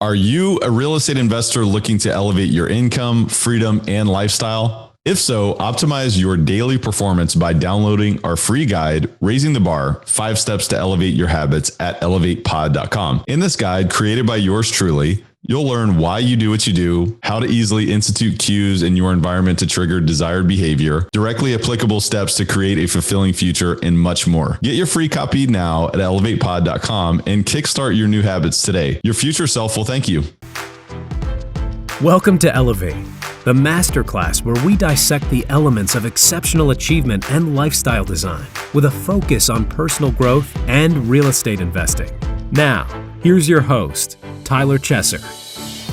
Are you a real estate investor looking to elevate your income, freedom, and lifestyle? If so, optimize your daily performance by downloading our free guide, Raising the Bar, 5 Steps to Elevate Your Habits at elevatepod.com. In this guide, created by yours truly, you'll learn why you do what you do, how to easily institute cues in your environment to trigger desired behavior, directly applicable steps to create a fulfilling future, and much more. Get your free copy now at elevatepod.com and kickstart your new habits today. Your future self will thank you. Welcome to Elevate, the masterclass where we dissect the elements of exceptional achievement and lifestyle design with a focus on personal growth and real estate investing. Now, here's your host, Tyler Chesser.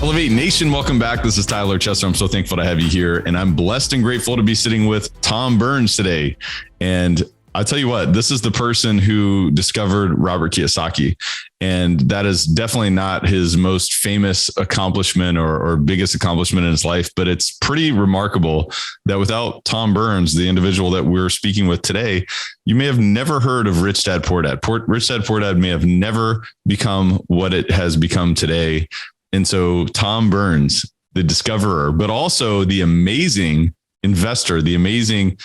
Elevate Nation, welcome back. This is Tyler Chesser. I'm so thankful to have you here, and I'm blessed and grateful to be sitting with Tom Burns today. And I'll tell you what, this is the person who discovered Robert Kiyosaki. And that is definitely not his most famous accomplishment or biggest accomplishment in his life, but it's pretty remarkable that without Tom Burns, the individual that we're speaking with today, you may have never heard of Rich Dad Poor Dad. Rich Dad Poor Dad may have never become what it has become today. And so Tom Burns, the discoverer, but also the amazing investor, the amazing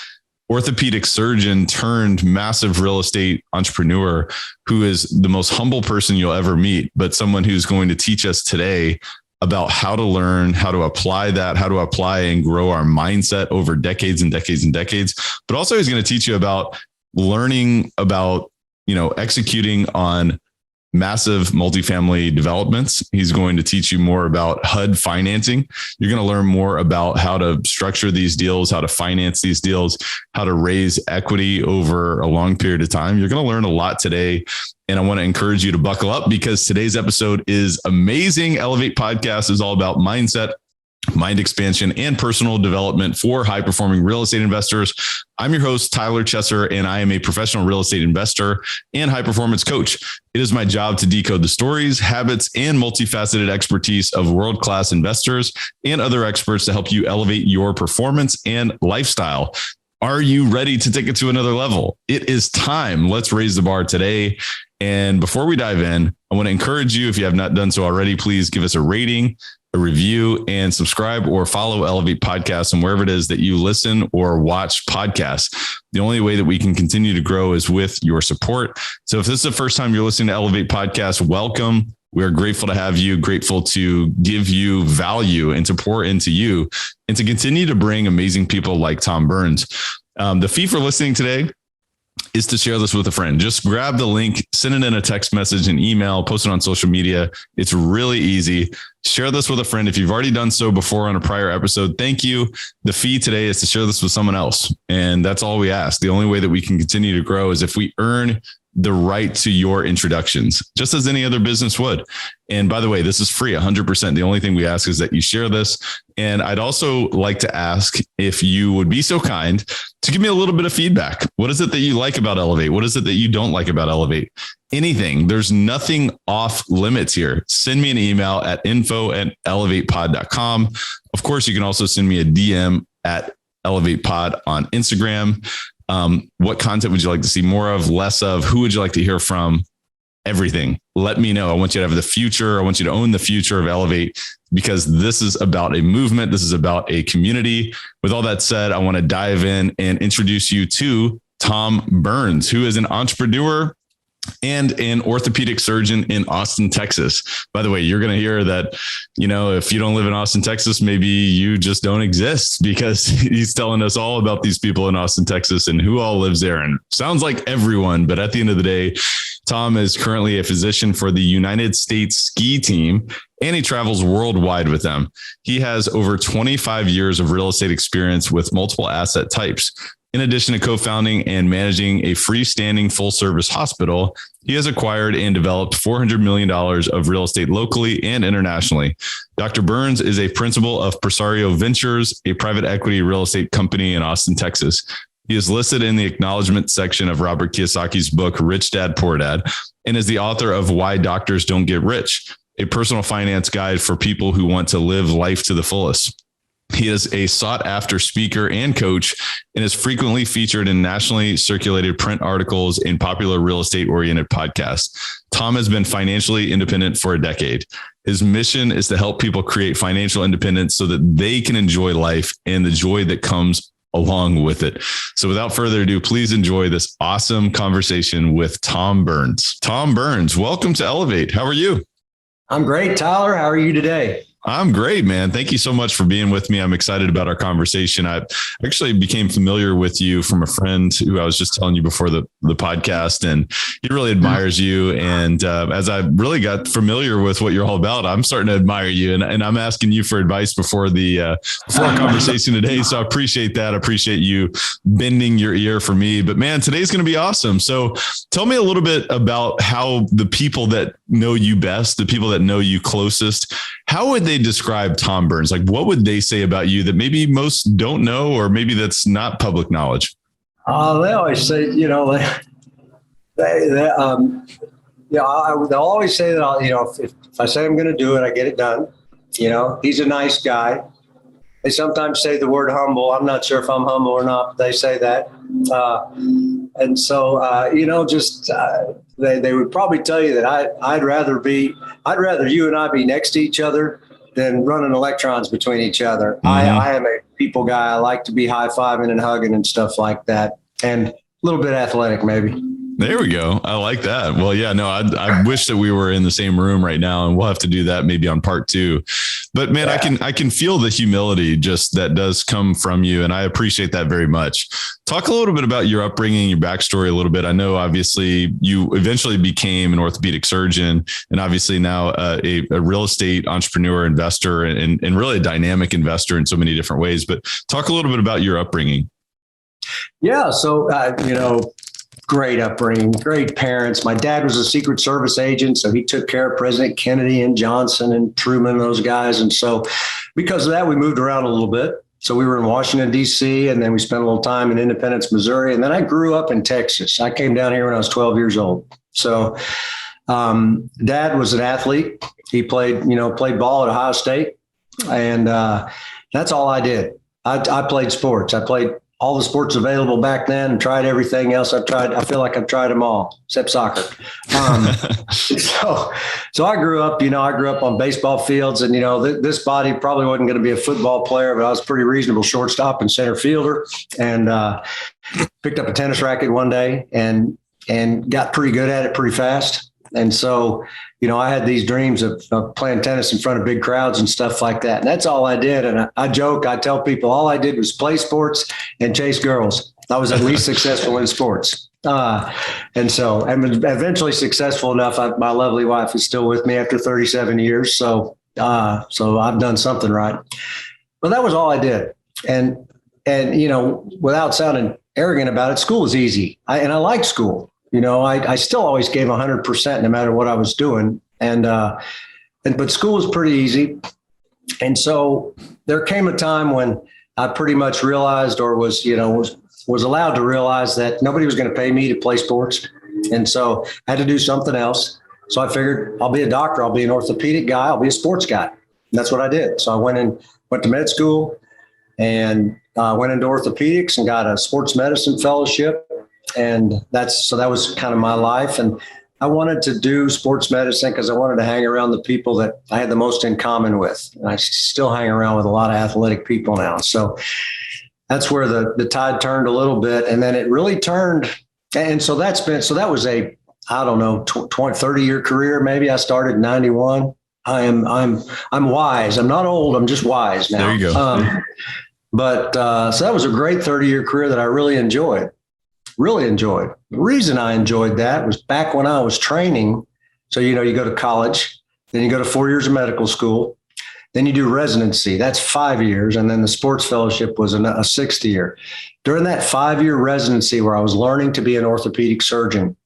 orthopedic surgeon turned massive real estate entrepreneur, who is the most humble person you'll ever meet, but someone who's going to teach us today about how to learn, how to apply that, how to apply and grow our mindset over decades and decades and decades. But also he's going to teach you about learning about, executing on massive multifamily developments. He's going to teach you more about HUD financing. You're going to learn more about how to structure these deals, how to finance these deals, how to raise equity over a long period of time. You're going to learn a lot today. And I want to encourage you to buckle up because today's episode is amazing. Elevate Podcast is all about mindset, mind expansion, and personal development for high-performing real estate investors. I'm your host, Tyler Chesser, and I am a professional real estate investor and high-performance coach. It is my job to decode the stories, habits, and multifaceted expertise of world-class investors and other experts to help you elevate your performance and lifestyle. Are you ready to take it to another level? It is time. Let's raise the bar today. And before we dive in, I want to encourage you, if you have not done so already, please give us a rating, a review, and subscribe or follow Elevate Podcasts and wherever it is that you listen or watch podcasts. The only way that we can continue to grow is with your support. So if this is the first time you're listening to Elevate Podcasts, welcome. We're grateful to have you, grateful to give you value and to pour into you and to continue to bring amazing people like Tom Burns. The fee for listening today is to share this with a friend. Just grab the link, send it in a text message, an email, post it on social media. It's really easy. Share this with a friend. If you've already done so before on a prior episode, thank you. The fee today is to share this with someone else. And that's all we ask. The only way that we can continue to grow is if we earn the right to your introductions, just as any other business would. And by the way, this is free, 100%. The only thing we ask is that you share this. And I'd also like to ask if you would be so kind to give me a little bit of feedback. What is it that you like about Elevate? What is it that you don't like about Elevate? Anything. There's nothing off limits here. Send me an email at info@elevatepod.com. Of course, you can also send me a DM at elevatepod on Instagram. What content would you like to see more of, less of? Who would you like to hear from? Everything. Let me know. I want you to have the future. I want you to own the future of Elevate because this is about a movement. This is about a community. With all that said, I want to dive in and introduce you to Tom Burns, who is an entrepreneur and an orthopedic surgeon in Austin, Texas. By the way, you're going to hear that, if you don't live in Austin, Texas, maybe you just don't exist, because he's telling us all about these people in Austin, Texas and who all lives there. And sounds like everyone, but at the end of the day, Tom is currently a physician for the United States ski team, and he travels worldwide with them. He has over 25 years of real estate experience with multiple asset types. In addition to co-founding and managing a freestanding full-service hospital, he has acquired and developed $400 million of real estate locally and internationally. Dr. Burns is a principal of Presario Ventures, a private equity real estate company in Austin, Texas. He is listed in the acknowledgement section of Robert Kiyosaki's book, Rich Dad, Poor Dad, and is the author of Why Doctors Don't Get Rich, a personal finance guide for people who want to live life to the fullest. He is a sought-after speaker and coach and is frequently featured in nationally circulated print articles and popular real estate-oriented podcasts. Tom has been financially independent for a decade. His mission is to help people create financial independence so that they can enjoy life and the joy that comes along with it. So without further ado, please enjoy this awesome conversation with Tom Burns. Tom Burns, welcome to Elevate. How are you? I'm great, Tyler. How are you today? I'm great, man. Thank you so much for being with me. I'm excited about our conversation. I actually became familiar with you from a friend who I was just telling you before the podcast, and he really admires you. And as I really got familiar with what you're all about, I'm starting to admire you. And I'm asking you for advice before our conversation today. So I appreciate that. I appreciate you bending your ear for me. But man, today's going to be awesome. So tell me a little bit about how the people that know you best, the people that know you closest, how would they describe Tom Burns? Like, what would they say about you that maybe most don't know, or maybe that's not public knowledge? They always say, they'll always say that if I say I'm going to do it, I get it done. He's a nice guy. They sometimes say the word humble. I'm not sure if I'm humble or not, but they say that. They would probably tell you that I'd rather you and I be next to each other than running electrons between each other. Mm-hmm. I am a people guy. I like to be high-fiving and hugging and stuff like that. And a little bit athletic, maybe. There we go. I like that. Well, yeah, no, I wish that we were in the same room right now, and we'll have to do that maybe on part 2. But man, yeah. I can feel the humility just that does come from you. And I appreciate that very much. Talk a little bit about your upbringing, your backstory a little bit. I know obviously you eventually became an orthopedic surgeon, and obviously now a real estate entrepreneur, investor, and really a dynamic investor in so many different ways. But talk a little bit about your upbringing. Yeah. So, great upbringing, great parents. My dad was a Secret Service agent, so he took care of President Kennedy and Johnson and Truman, those guys. And so because of that, we moved around a little bit. So we were in Washington, D.C., and then we spent a little time in Independence, Missouri. And then I grew up in Texas. I came down here when I was 12 years old. So Dad was an athlete. He played ball at Ohio State. And that's all I did. I played sports. I played all the sports available back then and tried everything else. I feel like I've tried them all except soccer. So I grew up on baseball fields, and, this body probably wasn't going to be a football player, but I was pretty reasonable shortstop and center fielder, and picked up a tennis racket one day and got pretty good at it pretty fast. And so, I had these dreams of playing tennis in front of big crowds and stuff like that. And that's all I did. And I joke, I tell people all I did was play sports and chase girls. I was at least successful in sports. And so I'm eventually successful enough. My lovely wife is still with me after 37 years. So I've done something right. But that was all I did. And without sounding arrogant about it, school was easy. I liked school. I still always gave 100% no matter what I was doing. But school was pretty easy. And so there came a time when I pretty much realized, or was allowed to realize, that nobody was going to pay me to play sports. And so I had to do something else. So I figured I'll be a doctor. I'll be an orthopedic guy. I'll be a sports guy. And that's what I did. So I went to med school and went into orthopedics and got a sports medicine fellowship. And that was kind of my life. And I wanted to do sports medicine because I wanted to hang around the people that I had the most in common with. And I still hang around with a lot of athletic people now. So that's where the tide turned a little bit. And then it really turned. And so that was a, 30-year career. Maybe I started in 91. I'm wise. I'm not old. I'm just wise now. There you go. So that was a great 30-year career that I really enjoyed. The reason I enjoyed that was back when I was training. So, you go to college, then you go to 4 years of medical school, then you do residency. That's 5 years. And then the sports fellowship was a 6th year. During that 5-year residency where I was learning to be an orthopedic surgeon,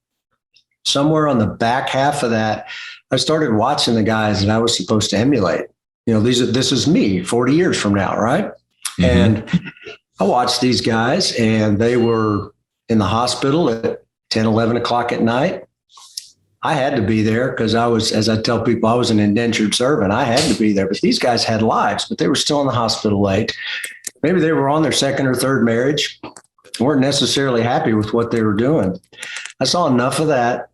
somewhere on the back half of that, I started watching the guys that I was supposed to emulate. This is me 40 years from now, right? Mm-hmm. And I watched these guys, and they were in the hospital at 10, 11 o'clock at night. I had to be there because I was, as I tell people, I was an indentured servant. I had to be there, but these guys had lives, but they were still in the hospital late. Maybe they were on their second or third marriage, weren't necessarily happy with what they were doing. I saw enough of that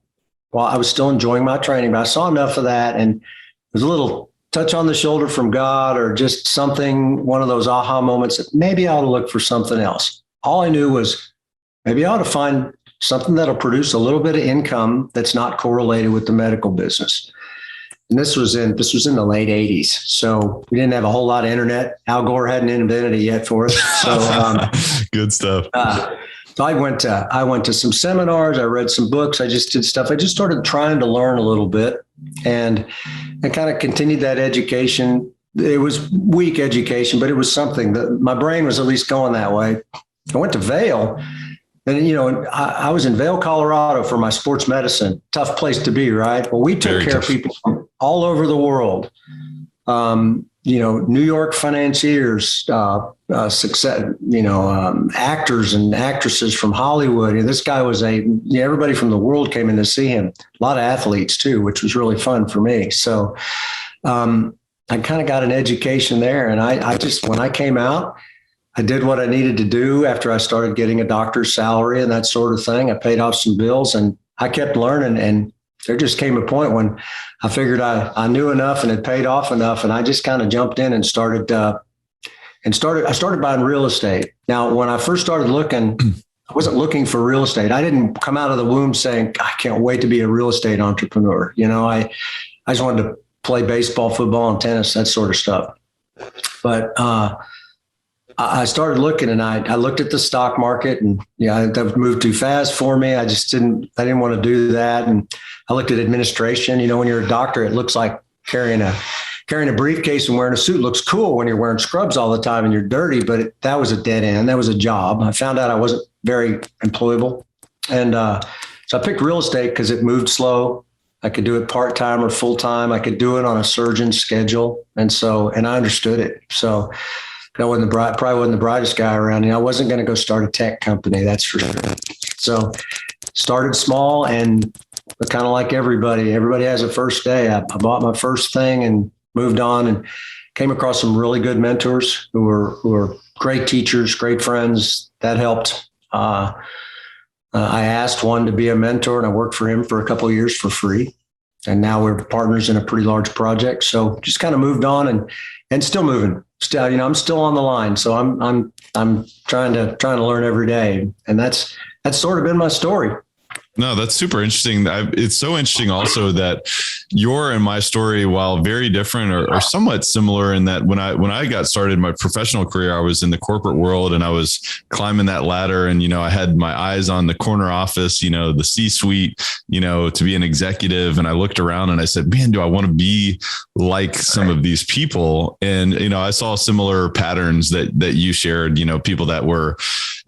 while I was still enjoying my training, but I saw enough of that, and it was a little touch on the shoulder from God, or just something, one of those aha moments that maybe I ought to look for something else. All I knew was maybe I ought to find something that'll produce a little bit of income that's not correlated with the medical business. And this was in the late 80s. So we didn't have a whole lot of internet. Al Gore hadn't invented it yet for us. So good stuff. So I went to some seminars. I read some books. I just did stuff. I just started trying to learn a little bit, and kind of continued that education. It was weak education, but it was something that my brain was at least going that way. I went to Vail, and I was in Vail, Colorado for my sports medicine. Tough place to be, right? Well, we took care of people from all over the world. New York financiers, success, actors and actresses from Hollywood. This guy was everybody from the world came in to see him. A lot of athletes too, which was really fun for me. So I kind of got an education there. And I just, when I came out, I did what I needed to do after I started getting a doctor's salary and that sort of thing. I paid off some bills and I kept learning, and there just came a point when I figured I knew enough and had paid off enough, and I just kind of jumped in and started buying real estate. Now, when I first started looking, I wasn't looking for real estate. I didn't come out of the womb saying, I can't wait to be a real estate entrepreneur. I just wanted to play baseball, football, and tennis, that sort of stuff. But I started looking, and I looked at the stock market, and that moved too fast for me. I didn't want to do that. And I looked at administration. When you're a doctor, it looks like carrying a briefcase and wearing a suit looks cool when you're wearing scrubs all the time and you're dirty, but that was a dead end. That was a job. I found out I wasn't very employable. And so I picked real estate because it moved slow. I could do it part-time or full-time. I could do it on a surgeon schedule. And I understood it. So I probably wasn't the brightest guy around. I wasn't going to go start a tech company. That's for sure. So started small, and kind of like everybody has a first day. I bought my first thing and moved on, and came across some really good mentors who were great teachers, great friends. That helped. I asked one to be a mentor, and I worked for him for a couple of years for free. And now we're partners in a pretty large project. So just kind of moved on and still moving. Still, I'm still on the line. So I'm trying to learn every day. And that's sort of been my story. No, that's super interesting. It's so interesting also that your and my story, while very different, are somewhat similar in that when I got started my professional career, I was in the corporate world and I was climbing that ladder, and, I had my eyes on the corner office, the C-suite, to be an executive. And I looked around and I said, man, do I want to be like some of these people? And, I saw similar patterns that you shared, people that were,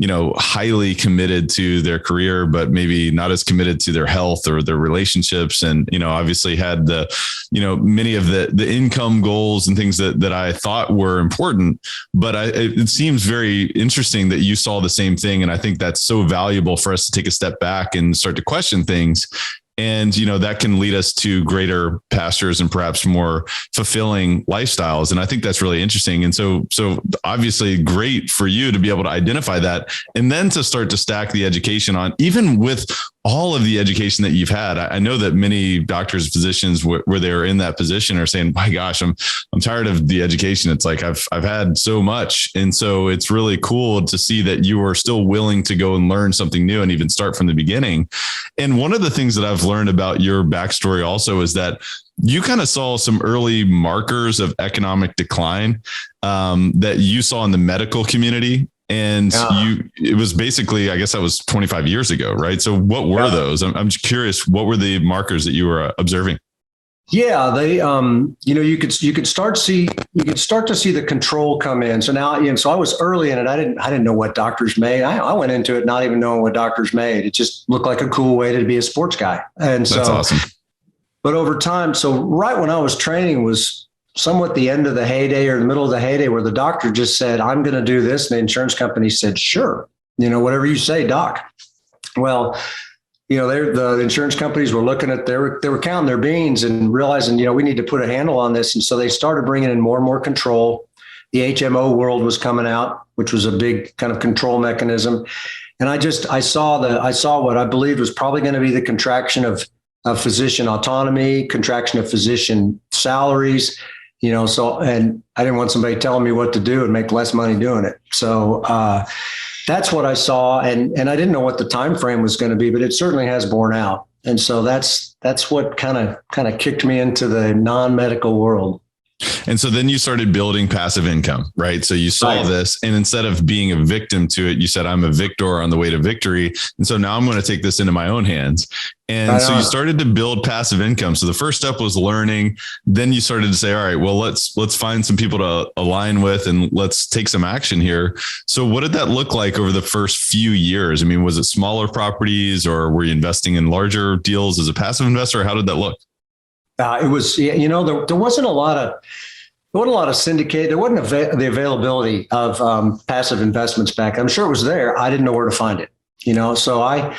highly committed to their career, but maybe not as committed to their health or their relationships. And, obviously had the, many of the income goals and things that I thought were important, but it seems very interesting that you saw the same thing. And I think that's so valuable for us to take a step back and start to question things. And, that can lead us to greater pastures and perhaps more fulfilling lifestyles. And I think that's really interesting. And so obviously great for you to be able to identify that and then to start to stack the education on, even with all of the education that you've had. I know that many doctors, physicians, where they're in that position are saying, my gosh, I'm tired of the education. It's like, I've had so much. And so it's really cool to see that you are still willing to go and learn something new and even start from the beginning. And one of the things that I've learned about your backstory also is that you kind of saw some early markers of economic decline that you saw in the medical community. And it was basically, I guess that was 25 years ago, right? So what were those? I'm just curious, what were the markers that you were observing? Yeah, they, you could start to see the control come in. So now, so I was early in it. I didn't know what doctors made. I went into it not even knowing what doctors made. It just looked like a cool way to be a sports guy. And so, that's awesome. But over time, so right when I was training was somewhat the end of the heyday or the middle of the heyday, where the doctor just said, I'm going to do this. And the insurance company said, sure, whatever you say, doc. Well, the insurance companies were looking at, they were counting their beans and realizing, we need to put a handle on this. And so they started bringing in more and more control. The HMO world was coming out, which was a big kind of control mechanism. And I saw what I believed was probably going to be the contraction of physician autonomy, contraction of physician salaries, and I didn't want somebody telling me what to do and make less money doing it. So that's what I saw. And I didn't know what the time frame was going to be, but it certainly has borne out. And so that's what kind of kicked me into the non-medical world. And so then you started building passive income, right? So you saw this, and instead of being a victim to it, you said, I'm a victor on the way to victory. And so now I'm going to take this into my own hands. And so you started to build passive income. So the first step was learning. Then you started to say, all right, well, let's find some people to align with and let's take some action here. So what did that look like over the first few years? I mean, was it smaller properties, or were you investing in larger deals as a passive investor? How did that look? It was, there wasn't a lot of syndicate. There wasn't the availability of passive investments back. I'm sure it was there. I didn't know where to find it, so I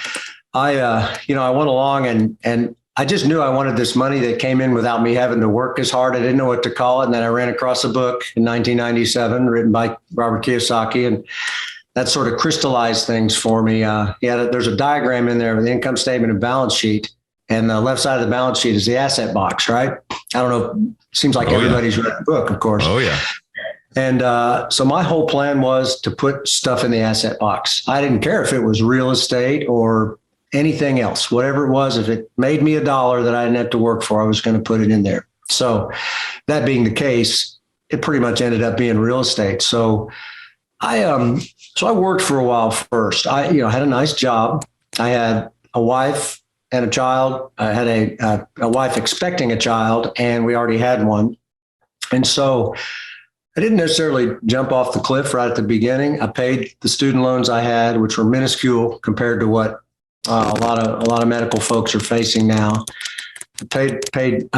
went along and I just knew I wanted this money that came in without me having to work as hard. I didn't know what to call it. And then I ran across a book in 1997 written by Robert Kiyosaki, and that sort of crystallized things for me. There's a diagram in there with the income statement and balance sheet. And the left side of the balance sheet is the asset box, right? I don't know. Seems like everybody's read the book, of course. Oh, yeah. And so my whole plan was to put stuff in the asset box. I didn't care if it was real estate or anything else, whatever it was. If it made me $1 that I didn't have to work for, I was going to put it in there. So that being the case, it pretty much ended up being real estate. So I worked for a while first. I had a nice job. I had a wife and a child. I had a wife expecting a child, and we already had one. And so I didn't necessarily jump off the cliff right at the beginning. I paid the student loans I had, which were minuscule compared to what a lot of medical folks are facing now. I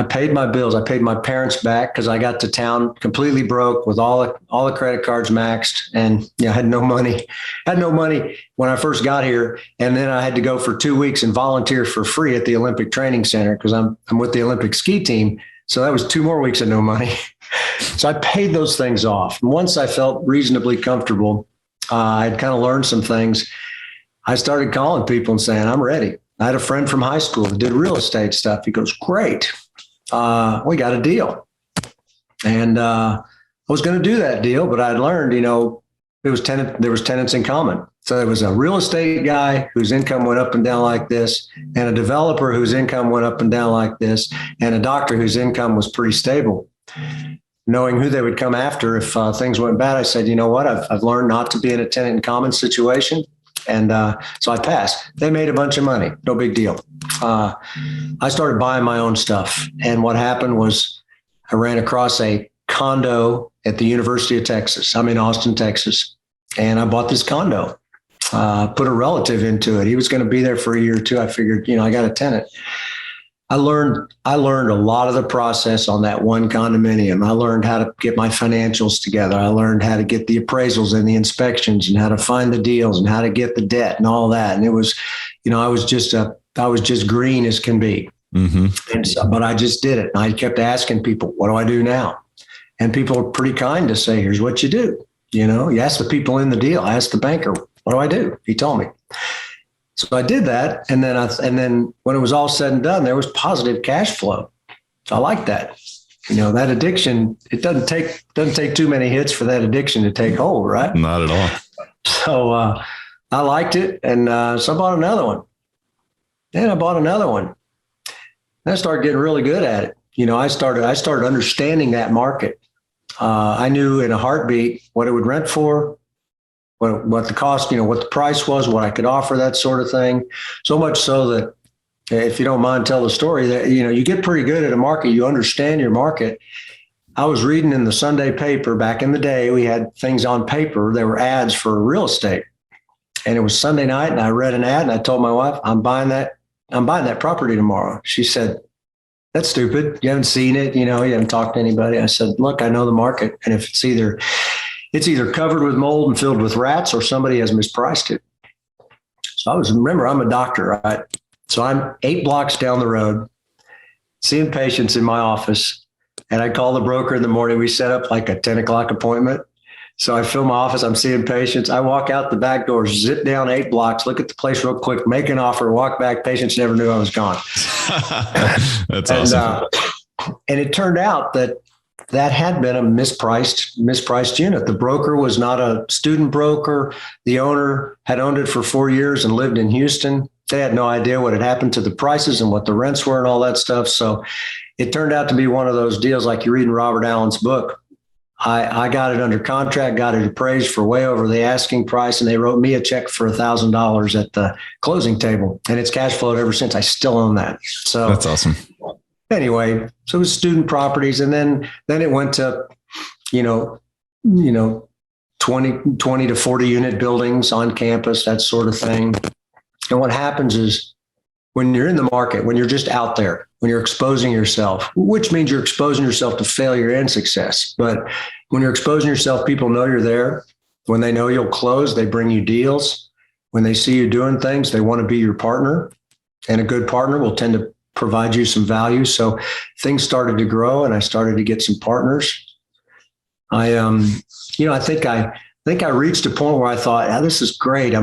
paid my bills. I paid my parents back because I got to town completely broke with all the credit cards maxed, and had no money. Had no money when I first got here, and then I had to go for 2 weeks and volunteer for free at the Olympic Training Center because I'm with the Olympic ski team. So that was 2 more weeks of no money. So I paid those things off. And once I felt reasonably comfortable, I'd kind of learned some things. I started calling people and saying, I'm ready. I had a friend from high school that did real estate stuff. He goes, great. We got a deal. And I was going to do that deal, but I'd learned, there was tenants in common. So there was a real estate guy whose income went up and down like this, and a developer whose income went up and down like this, and a doctor whose income was pretty stable. Knowing who they would come after if things went bad, I said, you know what? I've learned not to be in a tenant in common situation. And so I passed. They made a bunch of money. No big deal. I started buying my own stuff. And what happened was I ran across a condo at the University of Texas. I'm in Austin, Texas. And I bought this condo, put a relative into it. He was going to be there for a year or two. I figured, I got a tenant. I learned a lot of the process on that one condominium. I learned how to get my financials together. I learned how to get the appraisals and the inspections and how to find the deals and how to get the debt and all that. And it was, I was just green as can be. Mm-hmm. And so, but I just did it. And I kept asking people, what do I do now? And people are pretty kind to say, here's what you do. You ask the people in the deal. I asked the banker, what do I do? He told me. So I did that. And then when it was all said and done, there was positive cash flow. So I like that. That addiction, it doesn't take too many hits for that addiction to take hold, right? Not at all. So I liked it. And so I bought another one. Then I bought another one. And I started getting really good at it. I started understanding that market. I knew in a heartbeat what it would rent for, what the cost, what the price was, what I could offer, that sort of thing. So much so that, if you don't mind, tell the story that, you get pretty good at a market. You understand your market. I was reading in the Sunday paper back in the day. We had things on paper. There were ads for real estate, and it was Sunday night. And I read an ad, and I told my wife, I'm buying that property tomorrow. She said, that's stupid. You haven't seen it. You haven't talked to anybody. I said, look, I know the market. And if it's either covered with mold and filled with rats, or somebody has mispriced it. So remember, I'm a doctor, right? So I'm 8 blocks down the road, seeing patients in my office. And I call the broker in the morning. We set up like a 10 o'clock appointment. So I fill my office. I'm seeing patients. I walk out the back door, zip down 8 blocks, look at the place real quick, make an offer, walk back. Patients never knew I was gone. That's awesome. And it turned out that had been a mispriced unit. The broker was not a student broker. The owner had owned it for 4 years and lived in Houston. They had no idea what had happened to the prices and what the rents were and all that stuff. So it turned out to be one of those deals like you read in Robert Allen's book. I got it under contract, got it appraised for way over the asking price, and they wrote me a check for $1,000 at the closing table, and it's cash flowed ever since. I still own that. So that's awesome. Anyway, so it was student properties, and then it went to, 20 to 40 unit buildings on campus, that sort of thing. And what happens is when you're in the market, when you're just out there, when you're exposing yourself, which means you're exposing yourself to failure and success. But when you're exposing yourself, people know you're there. When they know you'll close, they bring you deals. When they see you doing things, they want to be your partner. And a good partner will tend to provide you some value. So things started to grow and I started to get some partners. I think I reached a point where I thought, this is great.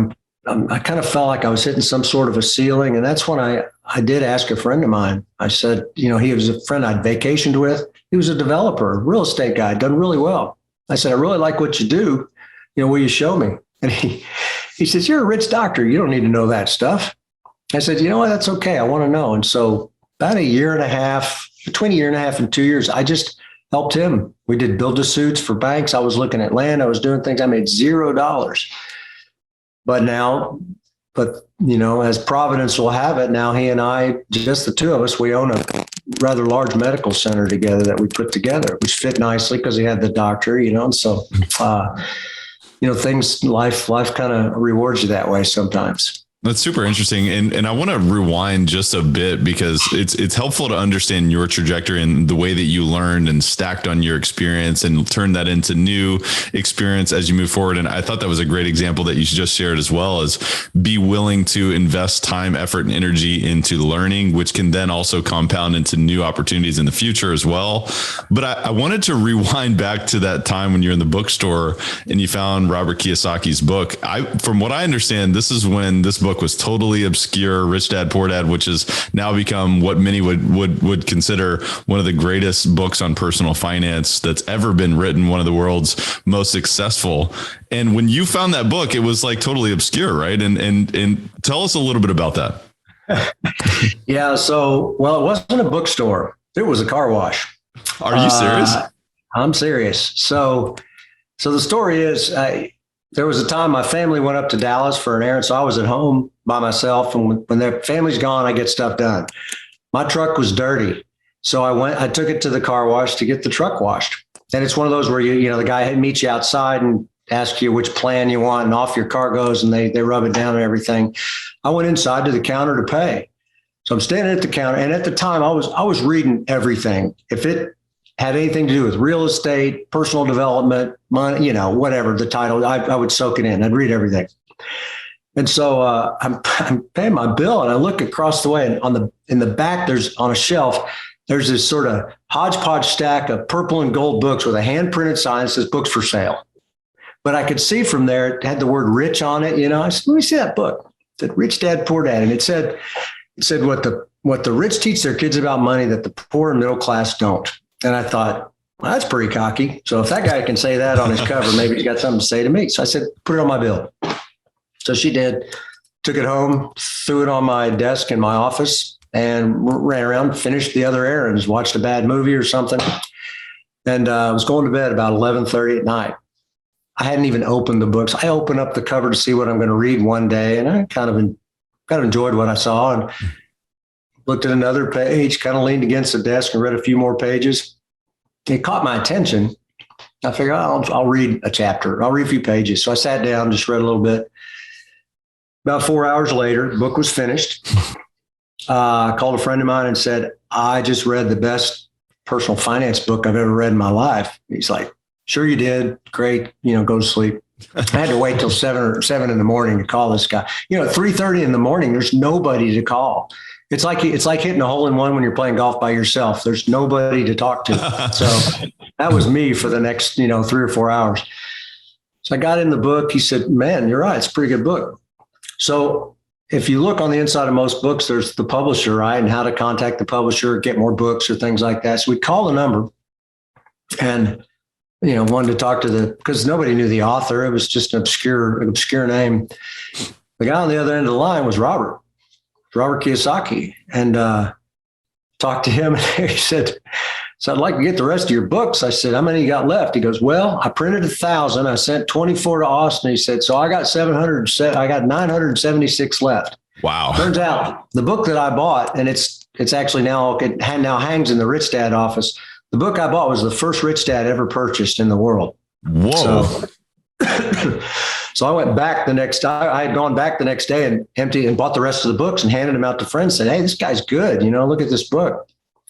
I kind of felt like I was hitting some sort of a ceiling. And that's when I did ask a friend of mine. I said, he was a friend I'd vacationed with. He was a developer, real estate guy, done really well. I said, I really like what you do. Will you show me? And he says, you're a rich doctor. You don't need to know that stuff. I said, you know what? That's okay. I want to know. And so about between a year and a half and 2 years, I just helped him. We did build-to-suits for banks. I was looking at land. I was doing things. I made $0. But as Providence will have it, now he and I, just the two of us, we own a rather large medical center together that we put together, which fit nicely because he had the doctor, and so, life kind of rewards you that way sometimes. That's super interesting. And I want to rewind just a bit because it's helpful to understand your trajectory and the way that you learned and stacked on your experience and turned that into new experience as you move forward. And I thought that was a great example that you just shared as well, as be willing to invest time, effort, and energy into learning, which can then also compound into new opportunities in the future as well. But I wanted to rewind back to that time when you're in the bookstore and you found Robert Kiyosaki's book. From what I understand, this is when this book was totally obscure, Rich Dad, Poor Dad, which has now become what many would consider one of the greatest books on personal finance that's ever been written, one of the world's most successful. And when you found that book, it was like totally obscure, right? And tell us a little bit about that. Yeah. So, it wasn't a bookstore. It was a car wash. Are you serious? I'm serious. So the story is, there was a time my family went up to Dallas for an errand. So I was at home by myself. And when their family's gone, I get stuff done. My truck was dirty. So I took it to the car wash to get the truck washed. And it's one of those where the guy meets you outside and asks you which plan you want, and off your car goes, and they rub it down and everything. I went inside to the counter to pay. So I'm standing at the counter. And at the time I was reading everything. If it had anything to do with real estate, personal development, money, whatever the title, I would soak it in. I'd read everything. And so I'm paying my bill and I look across the way, and in the back, on a shelf, there's this sort of hodgepodge stack of purple and gold books with a hand printed sign that says books for sale. But I could see from there, it had the word rich on it. I said, let me see that book. It said Rich Dad, Poor Dad. And it said what the rich teach their kids about money that the poor and middle class don't. And I thought, well, that's pretty cocky. So if that guy can say that on his cover, maybe he's got something to say to me. So I said, put it on my bill. So she did, took it home, threw it on my desk in my office, and ran around, finished the other errands, watched a bad movie or something. And I was going to bed about 11:30 at night. I hadn't even opened the books. I opened up the cover to see what I'm going to read one day. And I kind of enjoyed what I saw and looked at another page, kind of leaned against the desk and read a few more pages. It caught my attention. I figured, I'll read a chapter. I'll read a few pages. So I sat down, just read a little bit. About 4 hours later, the book was finished. I called a friend of mine and said, I just read the best personal finance book I've ever read in my life. He's like, sure you did. Great. Go to sleep. I had to wait till 7 in the morning to call this guy. 3:30 in the morning, there's nobody to call. It's like hitting a hole in one when you're playing golf by yourself. There's nobody to talk to. So that was me for the next, 3 or 4 hours. So I got in the book. He said, man, you're right. It's a pretty good book. So if you look on the inside of most books, there's the publisher, right? And how to contact the publisher, get more books or things like that. So we called the number and, wanted to talk to because nobody knew the author. It was just an obscure name. The guy on the other end of the line was Robert Kiyosaki, and talked to him. And he said, so I'd like to get the rest of your books. I said, how many you got left? He goes, well, I printed 1,000. I sent 24 to Austin. He said, so I got 976 left. Wow. Turns out the book that I bought, and it's actually now hangs in the Rich Dad office. The book I bought was the first Rich Dad ever purchased in the world. Whoa. So I went back the next time. I had gone back the next day and emptied and bought the rest of the books and handed them out to friends. Said, hey, this guy's good. Look at this book.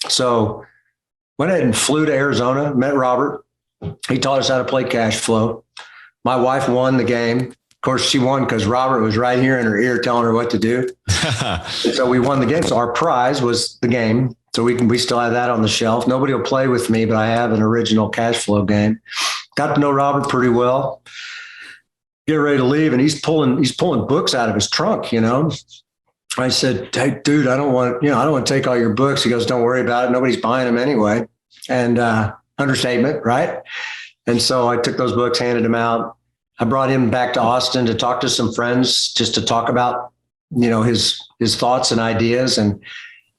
So went ahead and flew to Arizona, met Robert. He taught us how to play cash flow. My wife won the game. Of course, she won because Robert was right here in her ear telling her what to do. So we won the game. So our prize was the game. So we still have that on the shelf. Nobody will play with me, but I have an original cash flow game. Got to know Robert pretty well. Get ready to leave, and he's pulling books out of his trunk. I said, hey, dude, I don't want to take all your books. He goes, don't worry about it. Nobody's buying them anyway. And understatement, right? And so I took those books, handed them out. I brought him back to Austin to talk to some friends, just to talk about, his thoughts and ideas. And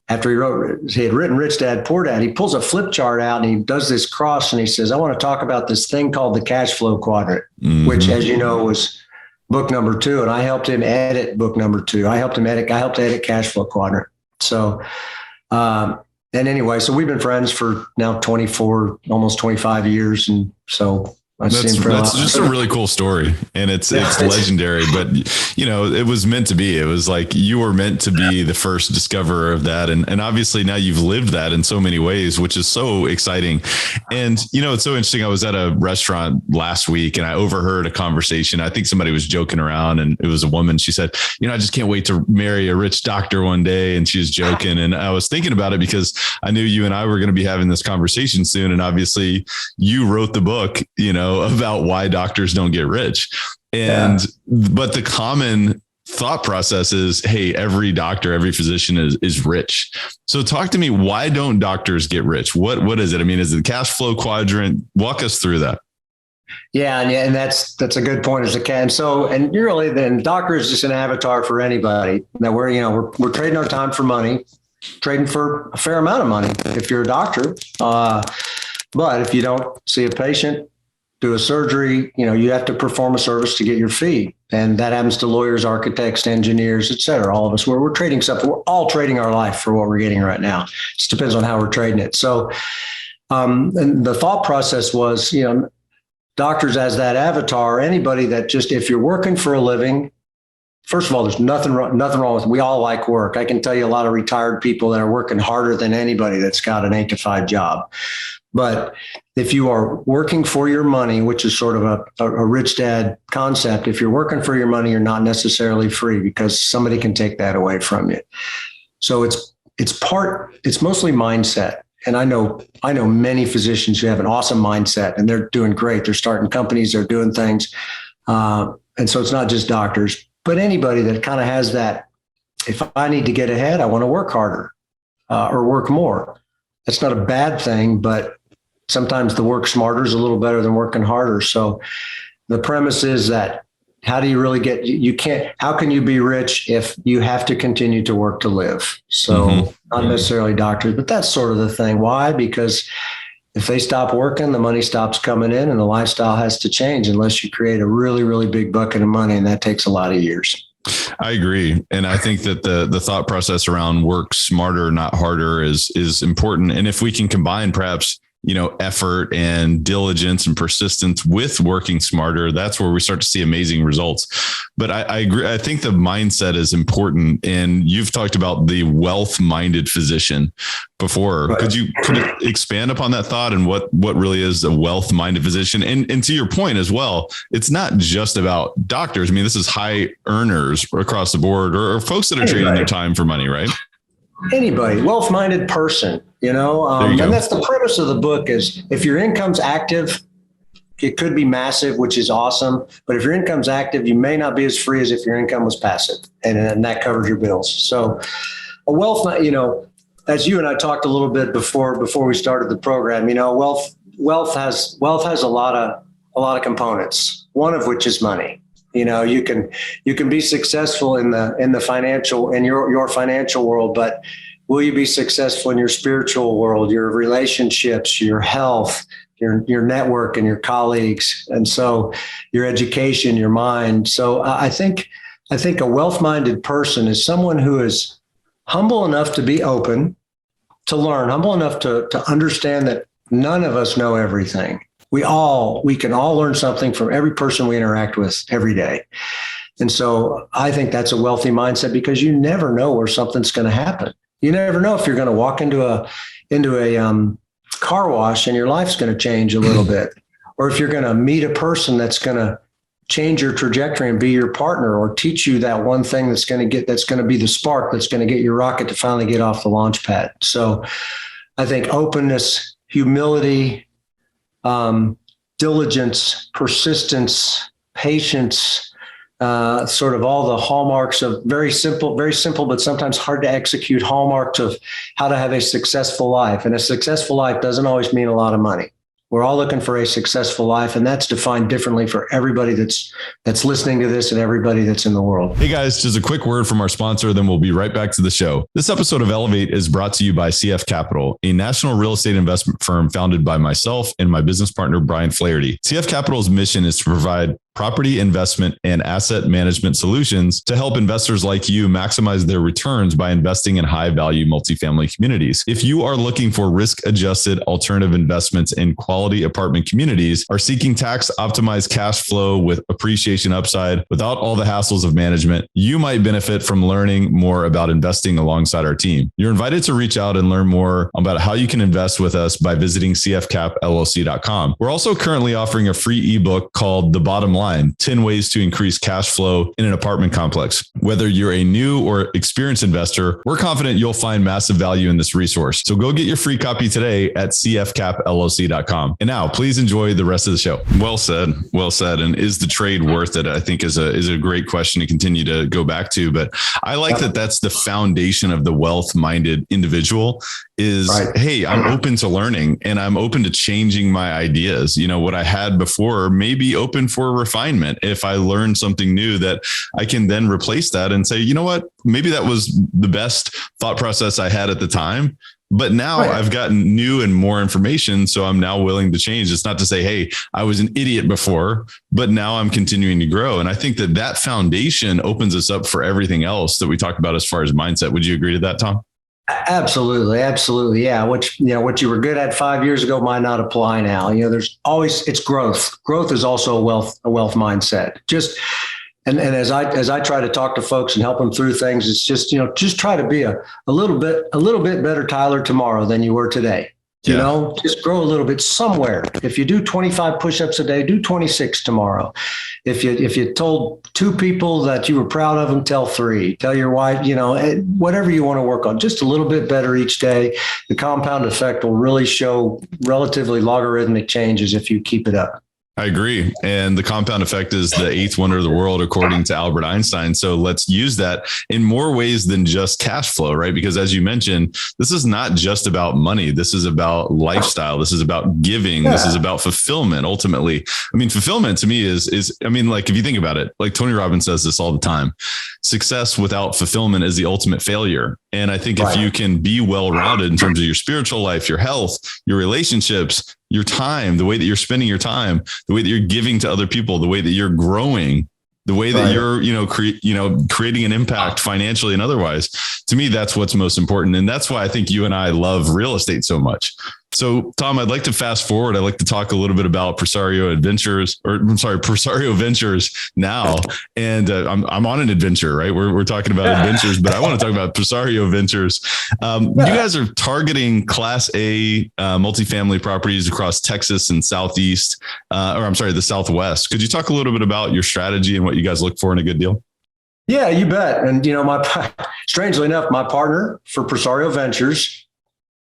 after he had written Rich Dad, Poor Dad, he pulls a flip chart out and he does this cross and he says, I want to talk about this thing called the cash flow quadrant, which, as you know, was book number 2. And I helped him edit book number 2. I helped edit cash flow quadrant. So, and anyway, so we've been friends for now 24, almost 25 years. And so that's just a really cool story, and it's legendary, but it was meant to be. It was like you were meant to be the first discoverer of that. And obviously now you've lived that in so many ways, which is so exciting. And, it's so interesting. I was at a restaurant last week and I overheard a conversation. I think somebody was joking around, and it was a woman. She said, I just can't wait to marry a rich doctor one day. And she was joking. And I was thinking about it because I knew you and I were going to be having this conversation soon. And obviously you wrote the book, about why doctors don't get rich. But the common thought process is, hey, every doctor, every physician is rich. So talk to me, why don't doctors get rich? What is it? I mean, is it the cash flow quadrant? Walk us through that. Yeah. And that's a good point as a can. So, and you're really, then doctor is just an avatar for anybody that we're trading our time for money, trading for a fair amount of money if you're a doctor. But if you don't see a patient, do a surgery, you have to perform a service to get your fee. And that happens to lawyers, architects, engineers, et cetera. All of us, we're trading stuff. We're all trading our life for what we're getting right now. It just depends on how we're trading it. So, and the thought process was, doctors as that avatar, anybody that just, if you're working for a living, first of all, there's nothing wrong with it. We all like work. I can tell you a lot of retired people that are working harder than anybody that's got an 8 to 5 job. But if you are working for your money, which is sort of a rich dad concept, if you're working for your money, you're not necessarily free because somebody can take that away from you. So it's mostly mindset. And I know many physicians who have an awesome mindset and they're doing great. They're starting companies, they're doing things. And so it's not just doctors, but anybody that kind of has that, if I need to get ahead, I want to work harder or work more. That's not a bad thing, but sometimes the work smarter is a little better than working harder. So the premise is that how do you really how can you be rich if you have to continue to work to live? So not necessarily doctors, but that's sort of the thing. Why? Because if they stop working, the money stops coming in and the lifestyle has to change unless you create a really, really big bucket of money. And that takes a lot of years. I agree. And I think that the thought process around work smarter, not harder is important. And if we can combine perhaps effort and diligence and persistence with working smarter, that's where we start to see amazing results. But I agree. I think the mindset is important. And you've talked about the wealth-minded physician before. Right. Could you expand upon that thought and what really is a wealth-minded physician? And to your point as well, it's not just about doctors. I mean, this is high earners across the board or folks that are trading their time for money, right? Anybody, wealth-minded person, and that's the premise of the book is if your income's active, it could be massive, which is awesome. But if your income's active, you may not be as free as if your income was passive and that covers your bills. So a wealth, as you and I talked a little bit before we started the program, wealth has a lot of components, one of which is money. You can be successful in your financial world, but will you be successful in your spiritual world, your relationships, your health, your network and your colleagues, and so your education, your mind. So I think a wealth-minded person is someone who is humble enough to be open, to learn, humble enough to understand that none of us know everything. We can all learn something from every person we interact with every day. And so I think that's a wealthy mindset because you never know where something's going to happen. You never know if you're going to walk into a car wash and your life's going to change a little bit, or if you're going to meet a person that's going to change your trajectory and be your partner or teach you that one thing that's going to be the spark that's going to get your rocket to finally get off the launch pad. So I think openness, humility, diligence, persistence, patience, sort of all the hallmarks of very simple, but sometimes hard to execute hallmarks of how to have a successful life. And a successful life doesn't always mean a lot of money. We're all looking for a successful life, and that's defined differently for everybody that's listening to this and everybody that's in the world. Hey guys, just a quick word from our sponsor, then we'll be right back to the show. This episode of Elevate is brought to you by CF Capital, a national real estate investment firm founded by myself and my business partner, Brian Flaherty. CF Capital's mission is to provide property investment and asset management solutions to help investors like you maximize their returns by investing in high-value multifamily communities. If you are looking for risk-adjusted alternative investments in quality apartment communities, are seeking tax-optimized cash flow with appreciation upside without all the hassles of management, you might benefit from learning more about investing alongside our team. You're invited to reach out and learn more about how you can invest with us by visiting cfcapllc.com. We're also currently offering a free ebook called The Bottom Line, 10 ways to increase cash flow in an apartment complex. Whether you're a new or experienced investor, we're confident you'll find massive value in this resource. So go get your free copy today at cfcapllc.com. And now please enjoy the rest of the show. Well said. Well said. And is the trade worth it? I think is a great question to continue to go back to, but I like that that's the foundation of the wealth-minded individual is, right. Hey, I'm open to learning and I'm open to changing my ideas. What I had before may be open for refinement. If I learn something new that I can then replace that and say, you know what, maybe that was the best thought process I had at the time. But now I've gotten new and more information. So I'm now willing to change. It's not to say, hey, I was an idiot before, but now I'm continuing to grow. And I think that foundation opens us up for everything else that we talked about as far as mindset. Would you agree to that, Tom? Absolutely. Absolutely. Yeah. What you were good at 5 years ago might not apply now. It's growth. Growth is also a wealth mindset. And as I try to talk to folks and help them through things, it's just try to be a little bit better, Tyler, tomorrow than you were today. Just grow a little bit somewhere. If you do 25 push-ups a day, do 26 tomorrow. If you told 2 people that you were proud of them, tell 3. Tell your wife, whatever you want to work on, just a little bit better each day. The compound effect will really show relatively logarithmic changes if you keep it up. I agree. And the compound effect is the 8th wonder of the world, according to Albert Einstein. So let's use that in more ways than just cash flow, right? Because as you mentioned, this is not just about money. This is about lifestyle. This is about giving. This is about fulfillment. Ultimately, fulfillment to me is if you think about it, like Tony Robbins says this all the time, success without fulfillment is the ultimate failure. And I think if you can be well-rounded in terms of your spiritual life, your health, your relationships, your time, the way that you're spending your time, the way that you're giving to other people, the way that you're growing, the way that you're, creating an impact financially and otherwise, to me, that's what's most important. And that's why I think you and I love real estate so much. So, Tom, I'd like to fast forward. I'd like to talk a little bit about Presario Ventures now. And I'm on an adventure, right? We're talking about adventures, but I want to talk about Presario Ventures. You guys are targeting Class A multifamily properties across Texas and the Southwest. Could you talk a little bit about your strategy and what you guys look for in a good deal? Yeah, you bet. And, strangely enough, my partner for Presario Ventures,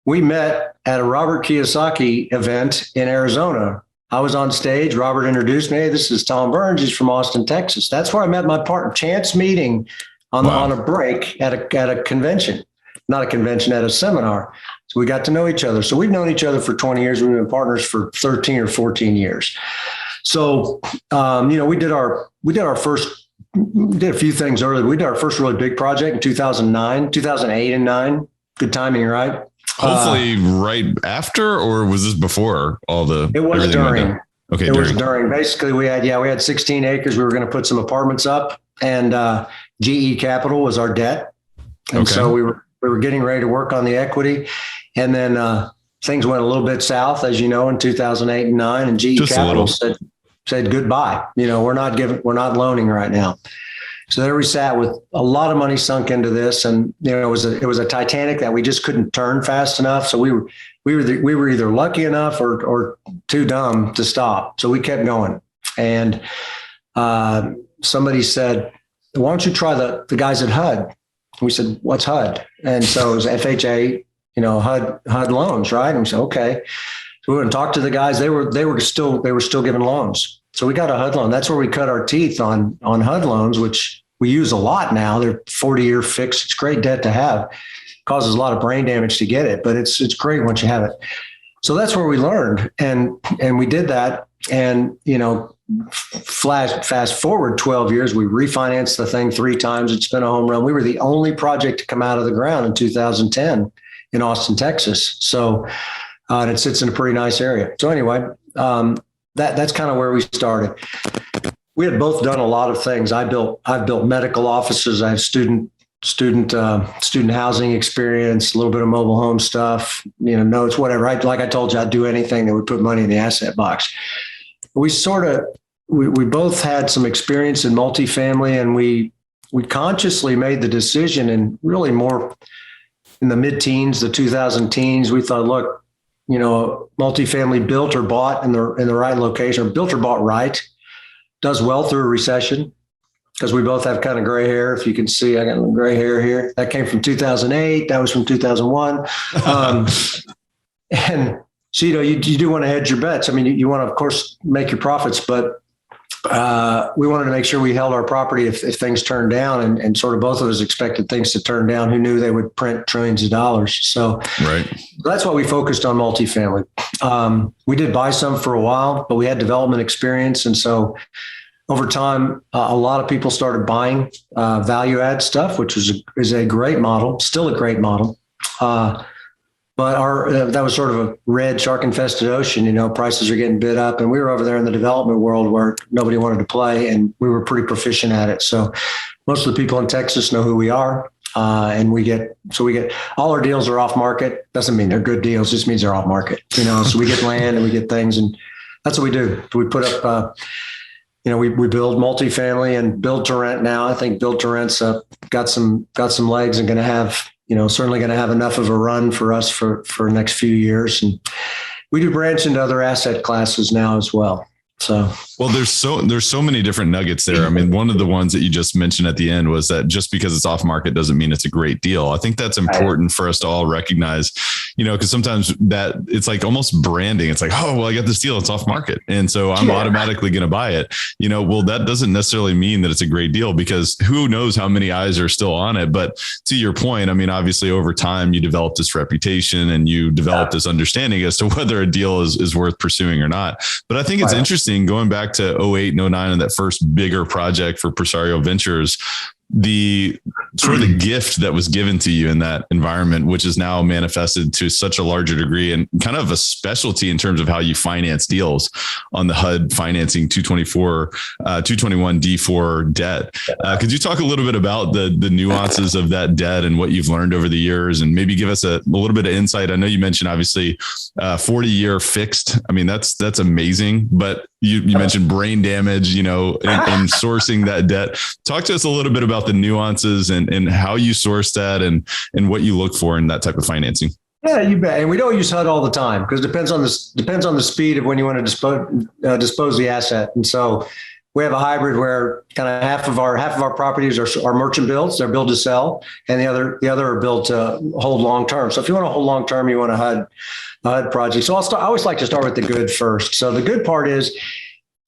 we met at a Robert Kiyosaki event in Arizona. I was on stage. Robert introduced me. Hey, this is Tom Burns. He's from Austin, Texas. That's where I met my partner. Chance meeting on a break at a convention, not a convention, at a seminar. So we got to know each other. So we've known each other for 20 years. We've been partners for 13 or 14 years. So, we did a few things early. We did our first really big project in 2008 and 9. Good timing, right? Hopefully right after, or was this before all the? It was during. Okay. It was during. Basically, we had 16 acres. We were going to put some apartments up, and GE Capital was our debt. And so we were getting ready to work on the equity. And then things went a little bit south, as you know, in 2008 and 9, and GE Capital said goodbye. We're not loaning right now. So there we sat with a lot of money sunk into this, and it was a Titanic that we just couldn't turn fast enough. So we were either lucky enough or too dumb to stop. So we kept going, and somebody said, "Why don't you try the guys at HUD?" We said, "What's HUD?" And so it was FHA, HUD Loans, right? And we said, "Okay." So we went and talked to the guys. They were still giving loans. So we got a HUD loan. That's where we cut our teeth on HUD loans, which we use a lot now. They're 40-year fixed. It's great debt to have. Causes a lot of brain damage to get it, but it's great once you have it. So that's where we learned, and we did that. And fast forward 12 years, we refinanced the thing 3 times. It's been a home run. We were the only project to come out of the ground in 2010 in Austin, Texas. So and it sits in a pretty nice area. So anyway. That's kind of where we started. We had both done a lot of things. I've built medical offices. I have student housing experience, a little bit of mobile home stuff, notes, whatever. Like I told you, I'd do anything that would put money in the asset box. We both had some experience in multifamily, and we consciously made the decision, and really more in the mid-teens, the 2000 teens, we thought, look, multifamily built or bought in the right location, or built or bought right, does well through a recession, because we both have kind of gray hair. If you can see, I got a little gray hair here. That came from 2008. That was from 2001. And so, you do want to hedge your bets. I mean, you want to, of course, make your profits, but we wanted to make sure we held our property if things turned down, and sort of both of us expected things to turn down. Who knew they would print trillions of dollars? So that's why we focused on multifamily. We did buy some for a while, but we had development experience. And so over time, a lot of people started buying value add stuff, which is a great model, still a great model. But that was sort of a red shark-infested ocean. Prices are getting bid up, and we were over there in the development world where nobody wanted to play, and we were pretty proficient at it. So most of the people in Texas know who we are, and we get all our deals are off market. Doesn't mean they're good deals; just means they're off market. So we get land and we get things, and that's what we do. We put up. We build multifamily and build to rent now. I think build to rent's got some legs and going to have. Certainly going to have enough of a run for us for the next few years. And we do branch into other asset classes now as well. So, well, there's so many different nuggets there. I mean, one of the ones that you just mentioned at the end was that just because it's off market doesn't mean it's a great deal. I think that's important for us to all recognize, because sometimes that it's like almost branding. It's like, oh, well, I got this deal. It's off market. And so I'm automatically going to buy it. Well, that doesn't necessarily mean that it's a great deal, because who knows how many eyes are still on it. But to your point, I mean, obviously over time you develop this reputation and you develop this understanding as to whether a deal is worth pursuing or not. But I think it's interesting going back to 08 and 09 and that first bigger project for Presario Ventures. the sort of the gift that was given to you in that environment, which is now manifested to such a larger degree and kind of a specialty in terms of how you finance deals on the HUD financing 221 D4 debt. Could you talk a little bit about the nuances of that debt and what you've learned over the years, and maybe give us a little bit of insight? I know you mentioned obviously 40-year fixed. I mean, that's amazing, but you mentioned brain damage, in sourcing that debt. Talk to us a little bit about the nuances and how you source that and what you look for in that type of financing. Yeah, you bet. And we don't use HUD all the time because it depends on the speed of when you want to dispose the asset. And so we have a hybrid where kind of half of our properties are merchant builds, they're build to sell, and the other are built to hold long term. So if you want to hold long term, you want a HUD project. So I always like to start with the good first. So the good part is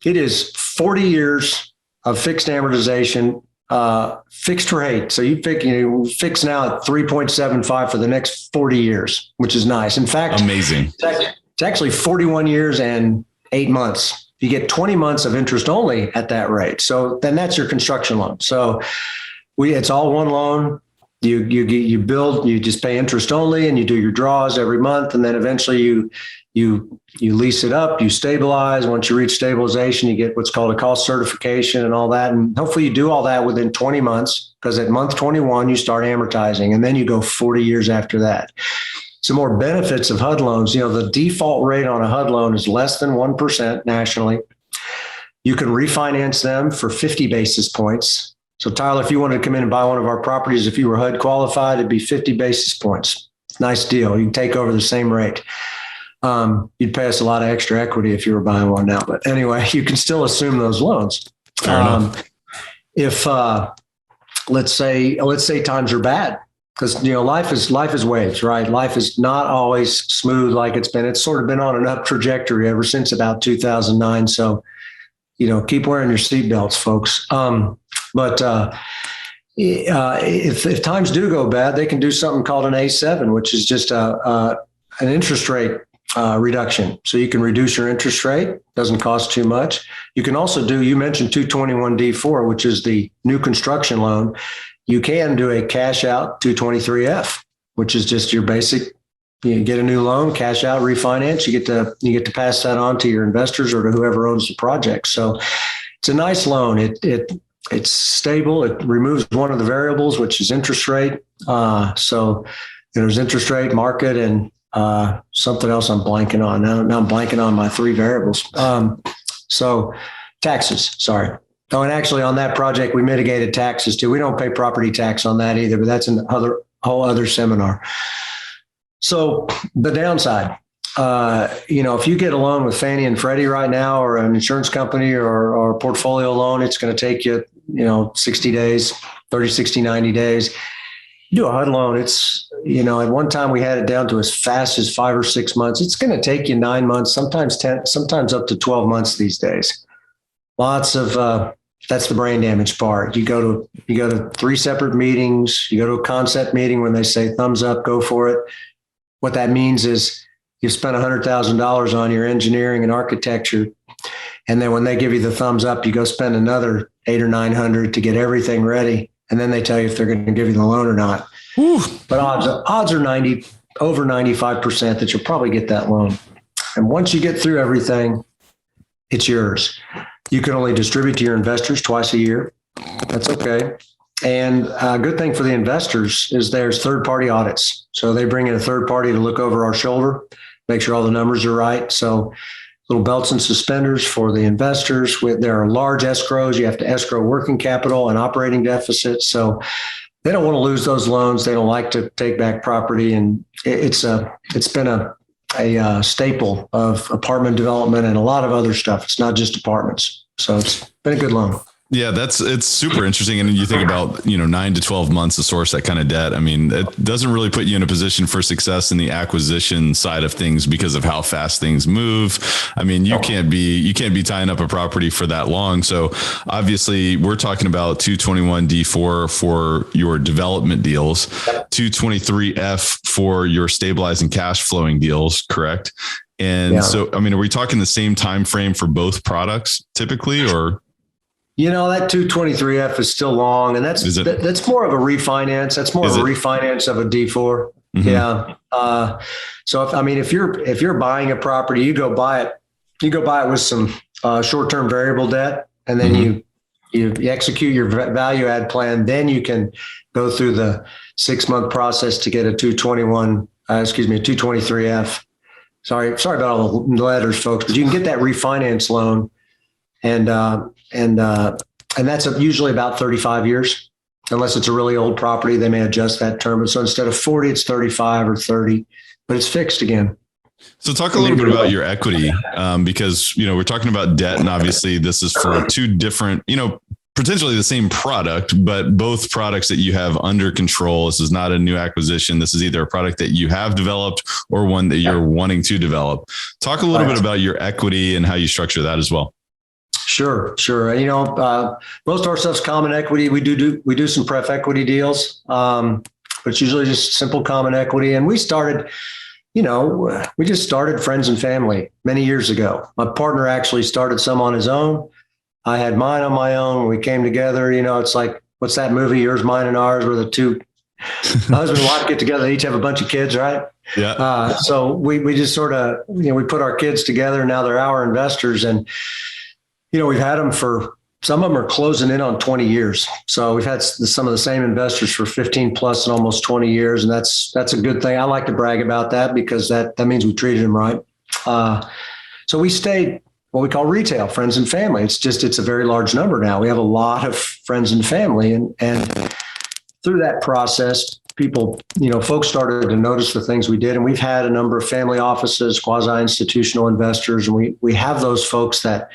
it is 40 years of fixed amortization, fixed rate. So you fix now at 3.75 for the next 40 years, which is nice. In fact, amazing. It's actually 41 years and 8 months. You get 20 months of interest only at that rate. So then that's your construction loan. So it's all one loan. You build, you just pay interest only, and you do your draws every month. And then eventually you lease it up, you stabilize. Once you reach stabilization, you get what's called a cost certification and all that. And hopefully you do all that within 20 months, because at month 21, you start amortizing, and then you go 40 years after that. Some more benefits of HUD loans. The default rate on a HUD loan is less than 1% nationally. You can refinance them for 50 basis points. So Tyler, if you wanted to come in and buy one of our properties, if you were HUD qualified, it'd be 50 basis points. Nice deal. You can take over the same rate. You'd pay us a lot of extra equity if you were buying one now. But anyway, you can still assume those loans. If let's say times are bad, because life is waves, right? Life is not always smooth like it's been. It's sort of been on an up trajectory ever since about 2009. So, keep wearing your seatbelts, folks. But if times do go bad, they can do something called an A7, which is just an interest rate reduction. So you can reduce your interest rate. Doesn't cost too much. You can also you mentioned 221 D4, which is the new construction loan. You can do a cash out 223F, which is just your basic. You get a new loan, cash out, refinance. You get to pass that on to your investors or to whoever owns the project. So it's a nice loan. It's stable. It removes one of the variables, which is interest rate. So there's interest rate, market, and something else I'm blanking on. Now I'm blanking on my three variables. So taxes, sorry. Oh, and actually on that project, we mitigated taxes too. We don't pay property tax on that either, but that's whole other seminar. So the downside, if you get a loan with Fannie and Freddie right now, or an insurance company or a portfolio loan, it's going to take you, 60 days, 30, 60, 90 days. You do a HUD loan, it's, at one time we had it down to as fast as 5 or 6 months. It's going to take you 9 months, sometimes 10, sometimes up to 12 months these days. Lots of, that's the brain damage part. You go to 3 separate meetings, you go to a concept meeting when they say thumbs up, go for it. What that means is you've spent $100,000 on your engineering and architecture. And then when they give you the thumbs up, you go spend another $800 or $900 to get everything ready. And then they tell you if they're going to give you the loan or not. Whew. But odds are over 95% that you'll probably get that loan. And once you get through everything, it's yours. You can only distribute to your investors twice a year. That's okay. And a good thing for the investors is there's third-party audits. So they bring in a third party to look over our shoulder, make sure all the numbers are right. So little belts and suspenders for the investors. There are large escrows. You have to escrow working capital and operating deficits. So they don't want to lose those loans. They don't like to take back property. And it's been a staple of apartment development and a lot of other stuff. It's not just apartments. So it's been a good loan. Yeah, it's super interesting. And you think about, 9 to 12 months to source that kind of debt. I mean, it doesn't really put you in a position for success in the acquisition side of things because of how fast things move. I mean, you can't be tying up a property for that long. So obviously we're talking about 221 D4 for your development deals, 223F for your stabilizing cash flowing deals, correct? And so, I mean, are we talking the same time frame for both products typically, or? That 223F is still long, and that's more of a refinance. That's more of a refinance of a D4. Mm-hmm. Yeah. So if you're buying a property, you go buy it with some short-term variable debt, and then you execute your value add plan. Then you can go through the 6-month process to get a 223F. Sorry about all the letters, folks, but you can get that refinance loan, and that's usually about 35 years, unless it's a really old property. They may adjust that term. So instead of 40, it's 35 or 30, but it's fixed again. So talk a little bit about your equity, because, we're talking about debt, and obviously this is for two different, potentially the same product, but both products that you have under control. This is not a new acquisition. This is either a product that you have developed or one that you're wanting to develop. Talk a little bit about your equity and how you structure that as well. Sure. Most of our stuff's common equity. We do some pref equity deals, but it's usually just simple common equity. And we just started friends and family many years ago. My partner actually started some on his own. I had mine on my own. We came together. It's like, what's that movie? Yours, Mine, and Ours, where the two husband and wife get together. They each have a bunch of kids, right? Yeah. So we just sort of, we put our kids together. Now they're our investors, and we've had them some of them are closing in on 20 years. So we've had some of the same investors for 15 plus and almost 20 years. And that's a good thing. I like to brag about that because that means we treated them right. So we stayed what we call retail, friends and family. It's a very large number now. We have a lot of friends and family. And through that process, people, folks started to notice the things we did. And we've had a number of family offices, quasi-institutional investors. And we have those folks that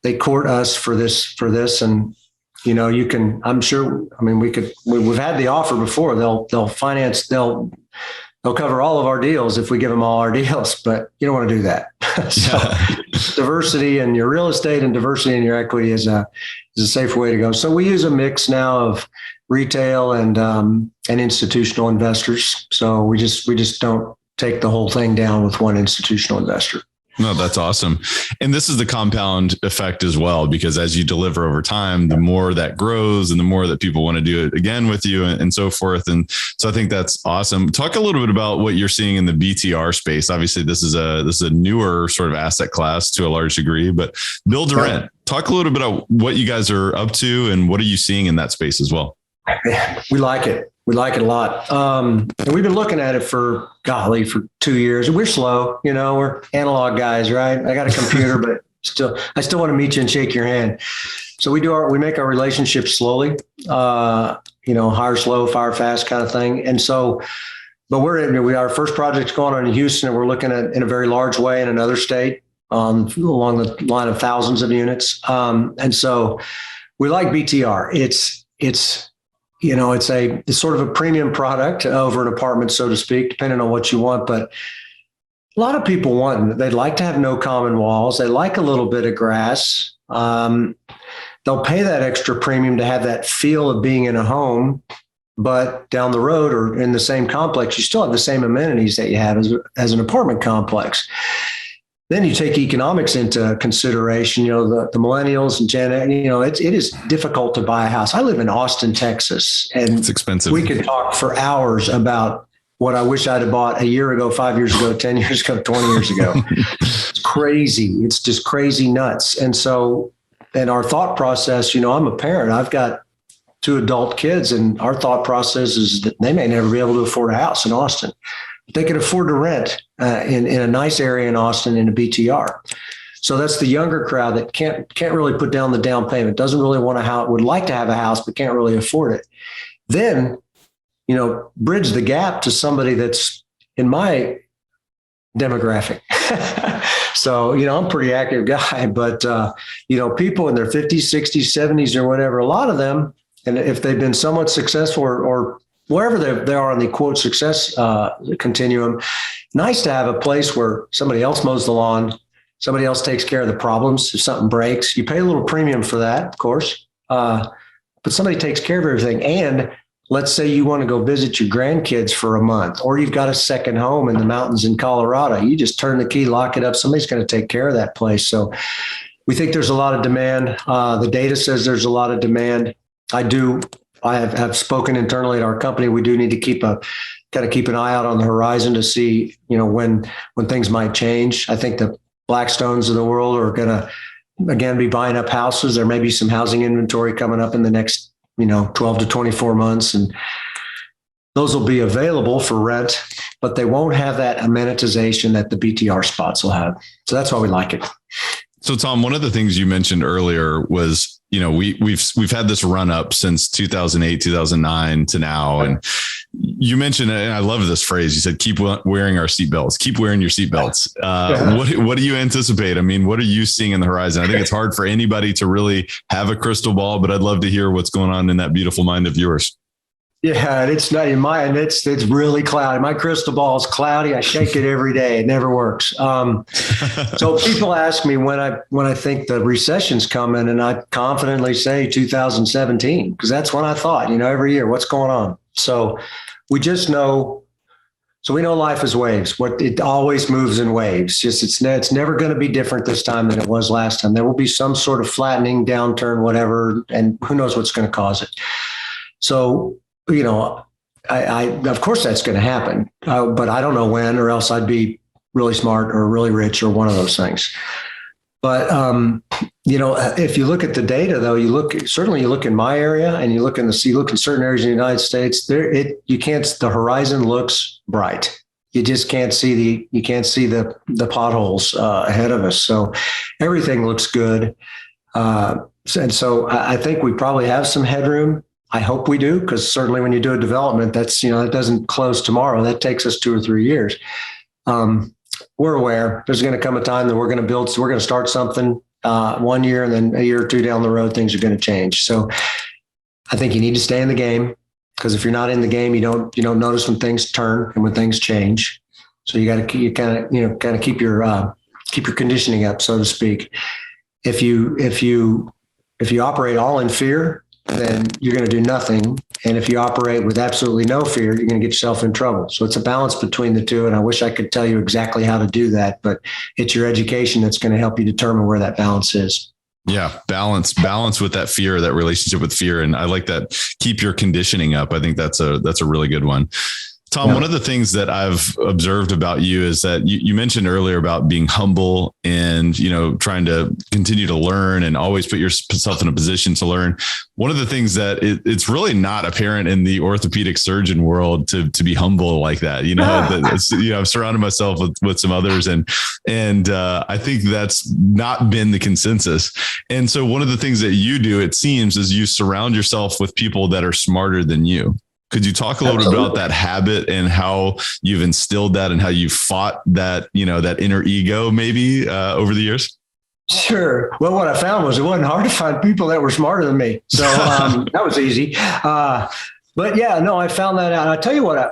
they court us for this. And, we've had the offer before. They'll finance, they'll cover all of our deals if we give them all our deals, but you don't want to do that. So diversity in your real estate and diversity in your equity is a safe way to go. So we use a mix now of retail and institutional investors. So we just don't take the whole thing down with one institutional investor. No, that's awesome. And this is the compound effect as well, because as you deliver over time, the more that grows and the more that people want to do it again with you and so forth. And so I think that's awesome. Talk a little bit about what you're seeing in the BTR space. Obviously, this is a newer sort of asset class to a large degree, but build to rent. Talk a little bit about what you guys are up to and what are you seeing in that space as well? We like it. We like it a lot. And we've been looking at it for 2 years. We're slow, we're analog guys, right? I got a computer, but I still want to meet you and shake your hand. So we make our relationships slowly, hire slow, fire fast kind of thing. And so, but our first project's going on in Houston, and we're looking at in a very large way in another state, along the line of thousands of units. And so we like BTR. It's sort of a premium product over an apartment, so to speak, depending on what you want. But a lot of people they'd like to have no common walls. They like a little bit of grass. They'll pay that extra premium to have that feel of being in a home, but down the road or in the same complex, you still have the same amenities that you have as an apartment complex. Then you take economics into consideration, the millennials and Gen X, it is difficult to buy a house. I live in Austin, Texas, and it's expensive. We could talk for hours about what I wish I'd have bought a year ago, 5 years ago, 10 years ago, 20 years ago. It's crazy. It's just crazy nuts. And so, and our thought process, I'm a parent, I've got 2 adult kids, and our thought process is that they may never be able to afford a house in Austin. They can afford to rent in a nice area in Austin in a BTR. So that's the younger crowd that can't really put down the down payment, doesn't really want a house, would like to have a house, but can't really afford it. Then, bridge the gap to somebody that's in my demographic. So, I'm a pretty active guy, but, people in their 50s, 60s, 70s or whatever, a lot of them, and if they've been somewhat successful or wherever they are on the quote success continuum, nice to have a place where somebody else mows the lawn, somebody else takes care of the problems. If something breaks, you pay a little premium for that, of course, but somebody takes care of everything. And let's say you want to go visit your grandkids for a month, or you've got a second home in the mountains in Colorado. You just turn the key, lock it up. Somebody's going to take care of that place. So We think there's a lot of demand. The data says there's a lot of demand. I have spoken internally at our company. We do need to keep an eye out on the horizon to see, when things might change. I think the Blackstones of the world are going to, again, be buying up houses. There may be some housing inventory coming up in the next, 12 to 24 months. And those will be available for rent, but they won't have that amenitization that the BTR spots will have. So that's why we like it. So Tom, one of the things you mentioned earlier was, we've had this run up since 2008, 2009 to now. And you mentioned, and I love this phrase, you said, keep wearing our seatbelts, keep wearing your seatbelts. What do you anticipate? I mean, what are you seeing in the horizon? I think it's hard for anybody to really have a crystal ball, but I'd love to hear what's going on in that beautiful mind of yours. Yeah, it's not in mine. It's really cloudy. My crystal ball is cloudy. I shake it every day. It never works. So people ask me when I think the recession's coming, and I confidently say 2017, because that's when I thought, every year, what's going on? So we just know. So we know life is waves. It always moves in waves. It's never going to be different this time than it was last time. There will be some sort of flattening, downturn, whatever, and who knows what's going to cause it. So, I of course that's going to happen, but I don't know when, or else I'd be really smart or really rich or one of those things. But, if you look at the data, though, you look in my area, and you look in certain areas in the United States, the horizon looks bright. You just can't see the potholes ahead of us. So everything looks good. And so I think we probably have some headroom. I hope we do, because certainly when you do a development, that's, it doesn't close tomorrow. That takes us 2 or 3 years. We're aware there's going to come a time that we're going to start something 1 year, and then a year or two down the road, things are going to change. So I think you need to stay in the game, because if you're not in the game, you don't notice when things turn and when things change. So you got to kind of keep your conditioning up, so to speak. If you operate all in fear, then you're going to do nothing. And if you operate with absolutely no fear, you're going to get yourself in trouble. So it's a balance between the two. And I wish I could tell you exactly how to do that, but it's your education that's going to help you determine where that balance is. Yeah. Balance with that fear, that relationship with fear. And I like that. Keep your conditioning up. I think that's a really good one. Tom, One of the things that I've observed about you is that you mentioned earlier about being humble and, trying to continue to learn and always put yourself in a position to learn. One of the things that it's really not apparent in the orthopedic surgeon world to be humble like that. I've surrounded myself with some others, and I think that's not been the consensus. And so one of the things that you do, it seems, is you surround yourself with people that are smarter than you. Could you talk a little bit about that habit and how you've instilled that and how you fought that, that inner ego maybe over the years? Sure. Well, what I found was it wasn't hard to find people that were smarter than me. So that was easy. But yeah, no, I found that out. I tell you I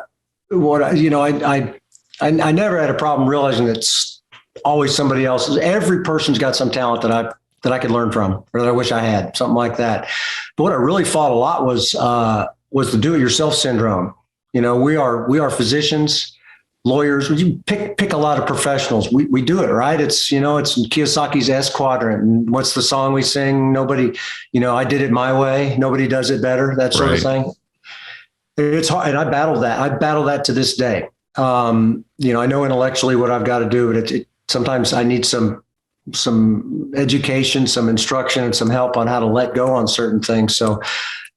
never had a problem realizing that it's always somebody else's. Every person's got some talent that I could learn from, or that I wish I had, something like that. But what I really fought a lot was the do-it-yourself syndrome. We are physicians, lawyers. You pick a lot of professionals. We do it, right? It's Kiyosaki's S quadrant. And what's the song we sing? Nobody, I did it my way. Nobody does it better. That sort of thing. It's hard. And I battle that to this day. I know intellectually what I've got to do, but sometimes I need some education, some instruction, and some help on how to let go on certain things. So,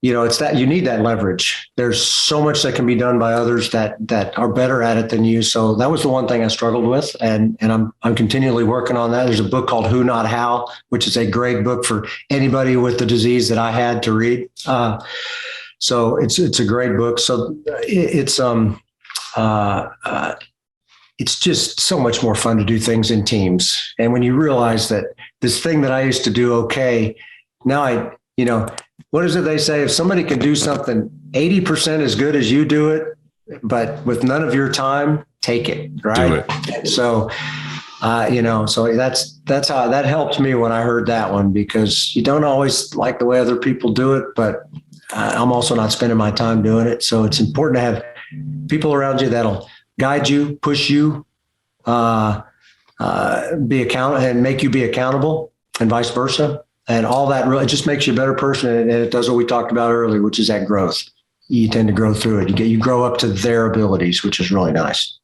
it's that you need that leverage. There's so much that can be done by others that are better at it than you. So that was the one thing I struggled with. And I'm continually working on that. There's a book called Who Not How, which is a great book for anybody with the disease that I had to read. So it's a great book. So it's just so much more fun to do things in teams. And when you realize that this thing that I used to do okay, now what is it they say? If somebody can do something 80% as good as you do it, but with none of your time, take it, right? Do it. So, so that's how that helped me when I heard that one, because you don't always like the way other people do it, but I'm also not spending my time doing it. So it's important to have people around you that'll guide you, push you, be accountable, and make you be accountable. and vice versa. And all that really, it just makes you a better person. And it does what we talked about earlier, which is that growth. You tend to grow through it. You grow up to their abilities, which is really nice.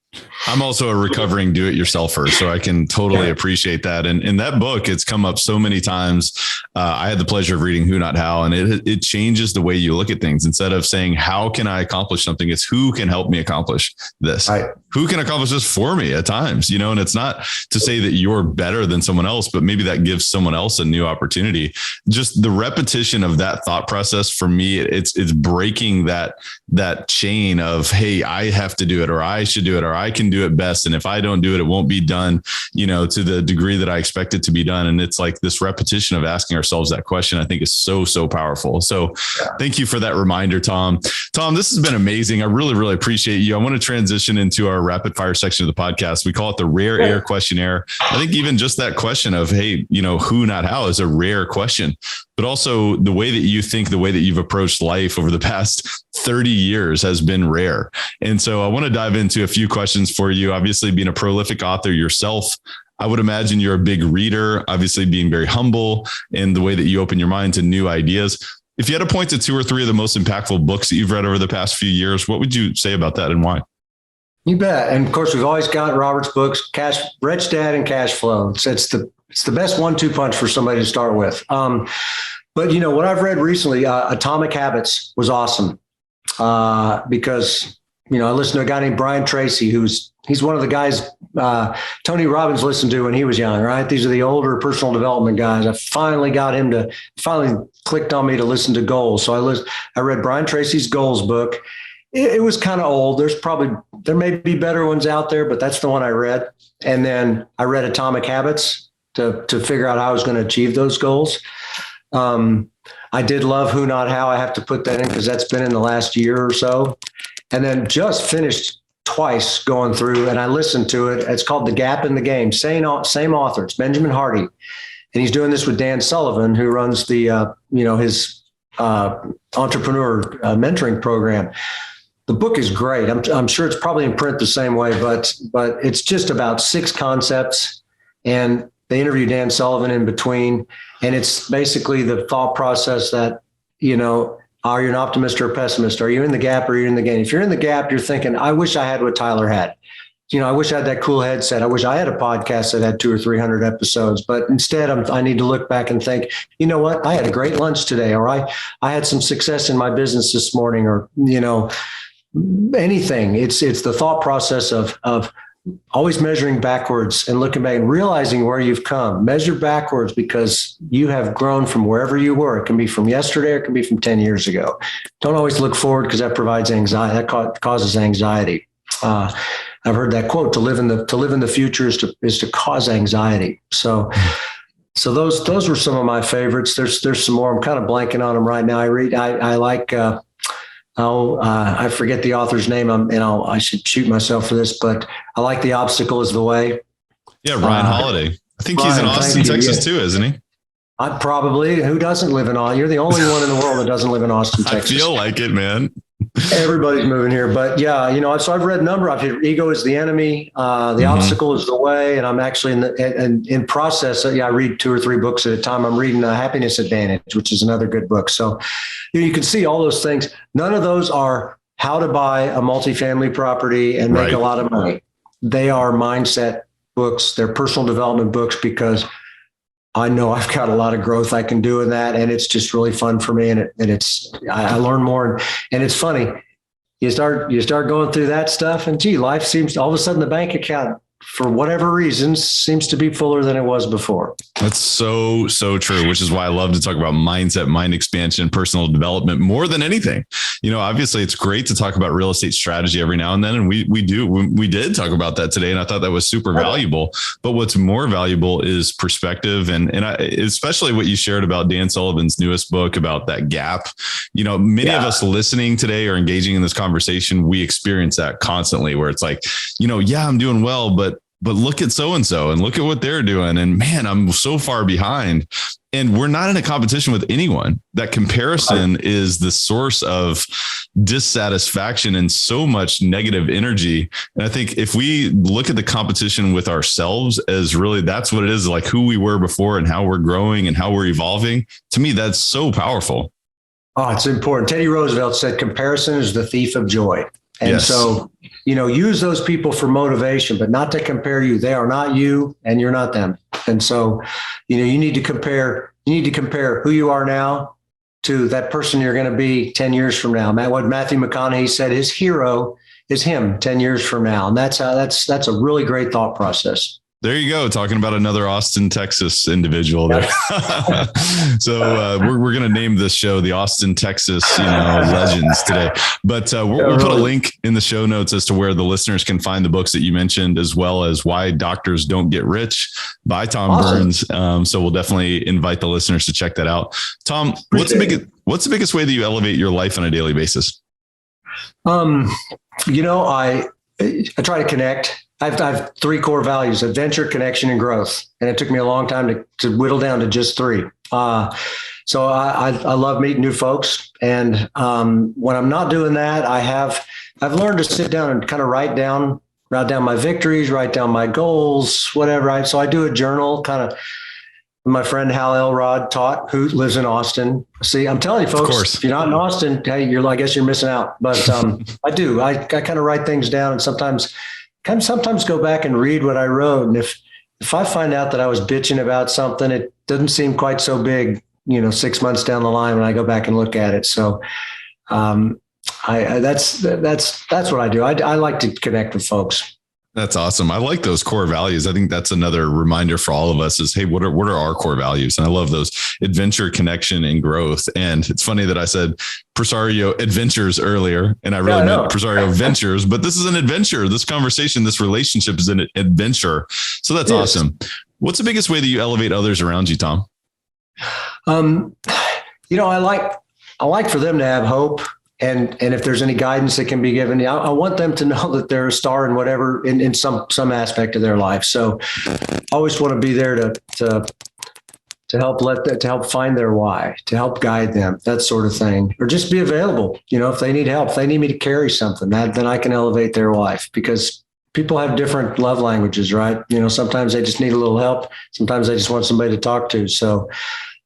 I'm also a recovering do-it-yourselfer, so I can totally appreciate that. And in that book, it's come up so many times. I had the pleasure of reading Who Not How, and it changes the way you look at things. Instead of saying, how can I accomplish something? It's who can help me accomplish this? Right. Who can accomplish this for me at times? And it's not to say that you're better than someone else, but maybe that gives someone else a new opportunity. Just the repetition of that thought process for me, it's breaking that chain of, hey, I have to do it, or I should do it, or I can do it best. And if I don't do it, it won't be done, to the degree that I expect it to be done. And it's like this repetition of asking ourselves that question, I think is so, so powerful. So thank you for that reminder, Tom. Tom, this has been amazing. I really, really appreciate you. I want to transition into our rapid fire section of the podcast. We call it the rare air questionnaire. I think even just that question of, hey, who, not how is a rare question, but also the way that you think, the way that you've approached life over the past 30 years has been rare. And so I want to dive into a few questions for you. Obviously, being a prolific author yourself, I would imagine you're a big reader, obviously being very humble in the way that you open your mind to new ideas. If you had to point to 2 or 3 of the most impactful books that you've read over the past few years, what would you say about that and why? You bet. And of course, we've always got Robert's books, Rich Dad and Cash Flow. It's the best 1-2 punch for somebody to start with. But what I've read recently, Atomic Habits was awesome because, I listened to a guy named Brian Tracy, he's one of the guys Tony Robbins listened to when he was young, right? These are the older personal development guys. I finally clicked on me to listen to Goals. So I read Brian Tracy's Goals book. It was kind of old. There may be better ones out there, but that's the one I read. And then I read Atomic Habits to figure out how I was going to achieve those goals. I did love Who Not How. I have to put that in because that's been in the last year or so. And then just finished twice going through, and I listened to it. It's called The Gap in the Game. Same author. It's Benjamin Hardy. And he's doing this with Dan Sullivan, who runs the, his entrepreneur mentoring program. The book is great. I'm sure it's probably in print the same way, but it's just about 6 concepts, and they interview Dan Sullivan in between. And it's basically the thought process that, are you an optimist or a pessimist? Are you in the gap or are you in the game? If you're in the gap, you're thinking, I wish I had what Tyler had. I wish I had that cool headset. I wish I had a podcast that had 200 or 300 episodes, but instead I need to look back and think, you know what? I had a great lunch today, or I had some success in my business this morning, or, anything. It's the thought process of always measuring backwards and looking back and realizing where you've come. Measure backwards because you have grown from wherever you were. It can be from yesterday, or it can be from 10 years ago. Don't always look forward because that provides anxiety. That causes anxiety. I've heard that quote: "To live in the future is to cause anxiety." So those were some of my favorites. There's some more. I'm kind of blanking on them right now. I like. I forget the author's name, I should shoot myself for this, but I like The Obstacle Is the Way. Yeah, Ryan Holiday. I think he's in Austin, Texas too, isn't he? Who doesn't live in Austin? You're the only one in the world that doesn't live in Austin, Texas. I feel like it, man. Everybody's moving here, but yeah, so I've read a number. I've heard Ego is the Enemy. The Obstacle is the Way. And I'm actually in process. I read 2 or 3 books at a time. I'm reading Happiness Advantage, which is another good book. So you can see all those things. None of those are how to buy a multifamily property and make a lot of money. They are mindset books. They're personal development books because I know I've got a lot of growth I can do in that. And it's just really fun for me. And I learn more. And it's funny. You start going through that stuff and life seems all of a sudden the bank account, for whatever reasons, seems to be fuller than it was before. That's so, so true, which is why I love to talk about mindset, mind expansion, personal development more than anything. Obviously it's great to talk about real estate strategy every now and then. And we did talk about that today. And I thought that was super valuable, but what's more valuable is perspective. And especially what you shared about Dan Sullivan's newest book about that gap. Many of us listening today or engaging in this conversation, we experience that constantly where it's like, I'm doing well, but look at so-and-so and look at what they're doing. And man, I'm so far behind. And we're not in a competition with anyone. That comparison is the source of dissatisfaction and so much negative energy. And I think if we look at the competition with ourselves as really that's what it is, like who we were before and how we're growing and how we're evolving, to me, that's so powerful. Oh, it's important. Teddy Roosevelt said, comparison is the thief of joy. And so, use those people for motivation, but not to compare you. They are not you and you're not them. And so, you need to compare who you are now to that person you're going to be 10 years from now. What Matthew McConaughey said, his hero is him 10 years from now. And that's a really great thought process. There you go. Talking about another Austin, Texas individual there. So we're going to name this show the Austin, Texas, legends today. But we'll put a link in the show notes as to where the listeners can find the books that you mentioned, as well as Why Doctors Don't Get Rich by Tom Burns. So we'll definitely invite the listeners to check that out. Tom, what's the biggest way that you elevate your life on a daily basis? I try to connect. I have 3 core values: adventure, connection, and growth. And it took me a long time to whittle down to just 3. So I love meeting new folks. And when I'm not doing that, I've learned to sit down and kind of write down my victories, write down my goals, whatever. So I do a journal, kind of. My friend Hal Elrod who lives in Austin. See, I'm telling you, folks, if you're not in Austin, hey, I guess you're missing out. But I do. I kind of write things down, and sometimes go back and read what I wrote. And if I find out that I was bitching about something, it doesn't seem quite so big, 6 months down the line when I go back and look at it. So that's what I do. I like to connect with folks. That's awesome. I like those core values. I think that's another reminder for all of us is, hey, what are our core values? And I love those: adventure, connection, and growth. And it's funny that I said Presario Adventures earlier, and I really meant Presario Ventures, but this is an adventure. This conversation, this relationship is an adventure. So that's awesome. What's the biggest way that you elevate others around you, Tom? I like for them to have hope. And if there's any guidance that can be given, I want them to know that they're a star in whatever, in some aspect of their life. So I always want to be there to help find their why, to help guide them, that sort of thing, or just be available. If they need help, if they need me to carry something, then I can elevate their life, because people have different love languages, right? Sometimes they just need a little help. Sometimes they just want somebody to talk to. So,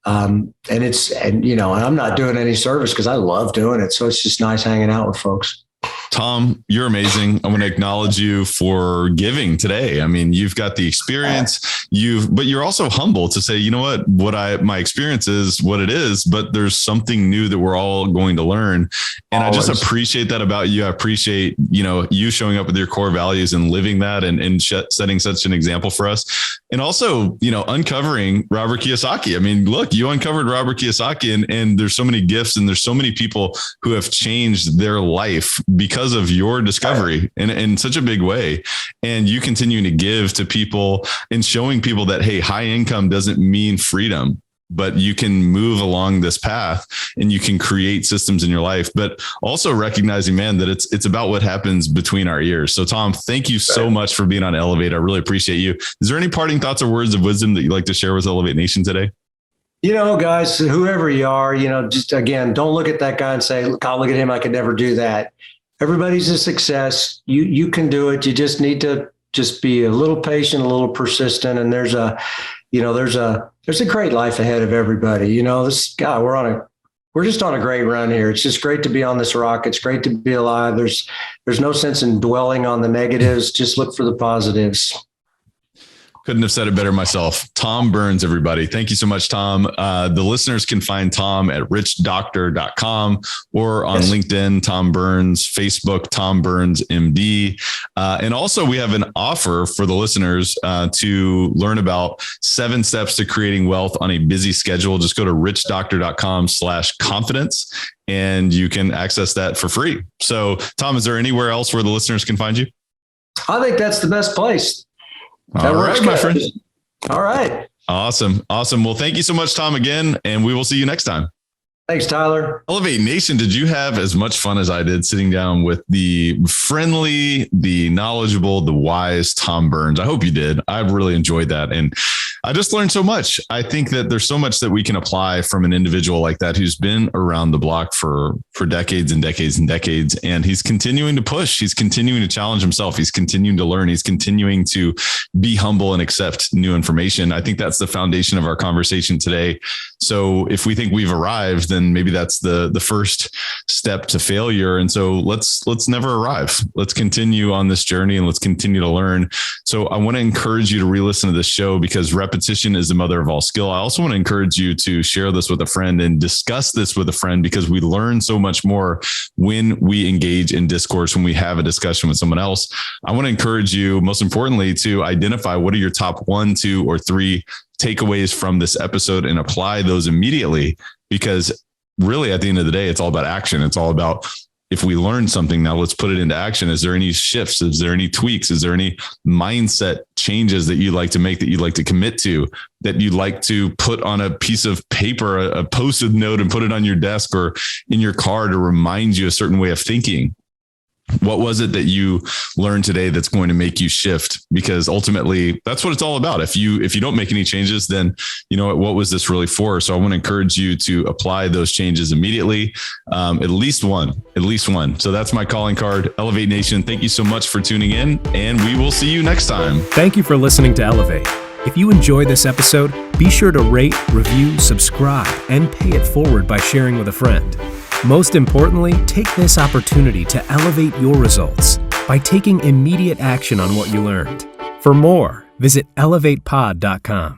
and I'm not doing any service because I love doing it. So it's just nice hanging out with folks. Tom, you're amazing. I want to acknowledge you for giving today. I mean, you've got the experience, but you're also humble to say, my experience is what it is, but there's something new that we're all going to learn. And Always. I just appreciate that about you. I appreciate, you showing up with your core values and living that and setting such an example for us. And also, uncovering Robert Kiyosaki. I mean, look, you uncovered Robert Kiyosaki and there's so many gifts and there's so many people who have changed their life because of your discovery in such a big way. And you continuing to give to people and showing people that, hey, high income doesn't mean freedom, but you can move along this path and you can create systems in your life, but also recognizing, man, that it's about what happens between our ears. So Tom, thank you so much for being on Elevate. I really appreciate you. Is there any parting thoughts or words of wisdom that you'd like to share with Elevate Nation today? Guys, whoever you are, just again, don't look at that guy and say, look at him. I could never do that. Everybody's a success. You can do it. You just need to just be a little patient, a little persistent. And there's a great life ahead of everybody. We're just on a great run here. It's just great to be on this rock. It's great to be alive. There's no sense in dwelling on the negatives. Just look for the positives. Couldn't have said it better myself. Tom Burns, everybody. Thank you so much, Tom. The listeners can find Tom at richdoctor.com or on LinkedIn, Tom Burns, Facebook, Tom Burns, MD. And also we have an offer for the listeners to learn about 7 steps to creating wealth on a busy schedule. Just go to richdoctor.com/confidence and you can access that for free. So Tom, is there anywhere else where the listeners can find you? I think that's the best place. All right, my friend. All right. Awesome. Well, thank you so much, Tom, again, and we will see you next time. Thanks, Tyler. Elevate Nation, did you have as much fun as I did sitting down with the friendly, the knowledgeable, the wise Tom Burns? I hope you did. I really enjoyed that. And I just learned so much. I think that there's so much that we can apply from an individual like that who's been around the block for decades and decades and decades. And he's continuing to push. He's continuing to challenge himself. He's continuing to learn. He's continuing to be humble and accept new information. I think that's the foundation of our conversation today. So if we think we've arrived, then maybe that's the first step to failure. And so let's never arrive. Let's continue on this journey and let's continue to learn. So I want to encourage you to re-listen to this show because repetition is the mother of all skill. I also want to encourage you to share this with a friend and discuss this with a friend because we learn so much more when we engage in discourse, when we have a discussion with someone else. I want to encourage you, most importantly, to identify what are your top 1, 2, or 3 takeaways from this episode and apply those immediately, because really at the end of the day, it's all about action. It's all about, if we learn something, now let's put it into action. Is there any shifts? Is there any tweaks? Is there any mindset changes that you'd like to make, that you'd like to commit to, that you'd like to put on a piece of paper, a post-it note, and put it on your desk or in your car to remind you a certain way of thinking? What was it that you learned today that's going to make you shift? Because ultimately that's what it's all about. If you don't make any changes, then you know what was this really for? So I want to encourage you to apply those changes immediately. At least one. So that's my calling card. Elevate Nation, thank you so much for tuning in, and we will see you next time. Thank you for listening to Elevate. If you enjoyed this episode, be sure to rate, review, subscribe, and pay it forward by sharing with a friend. Most importantly, take this opportunity to elevate your results by taking immediate action on what you learned. For more, visit elevatepod.com.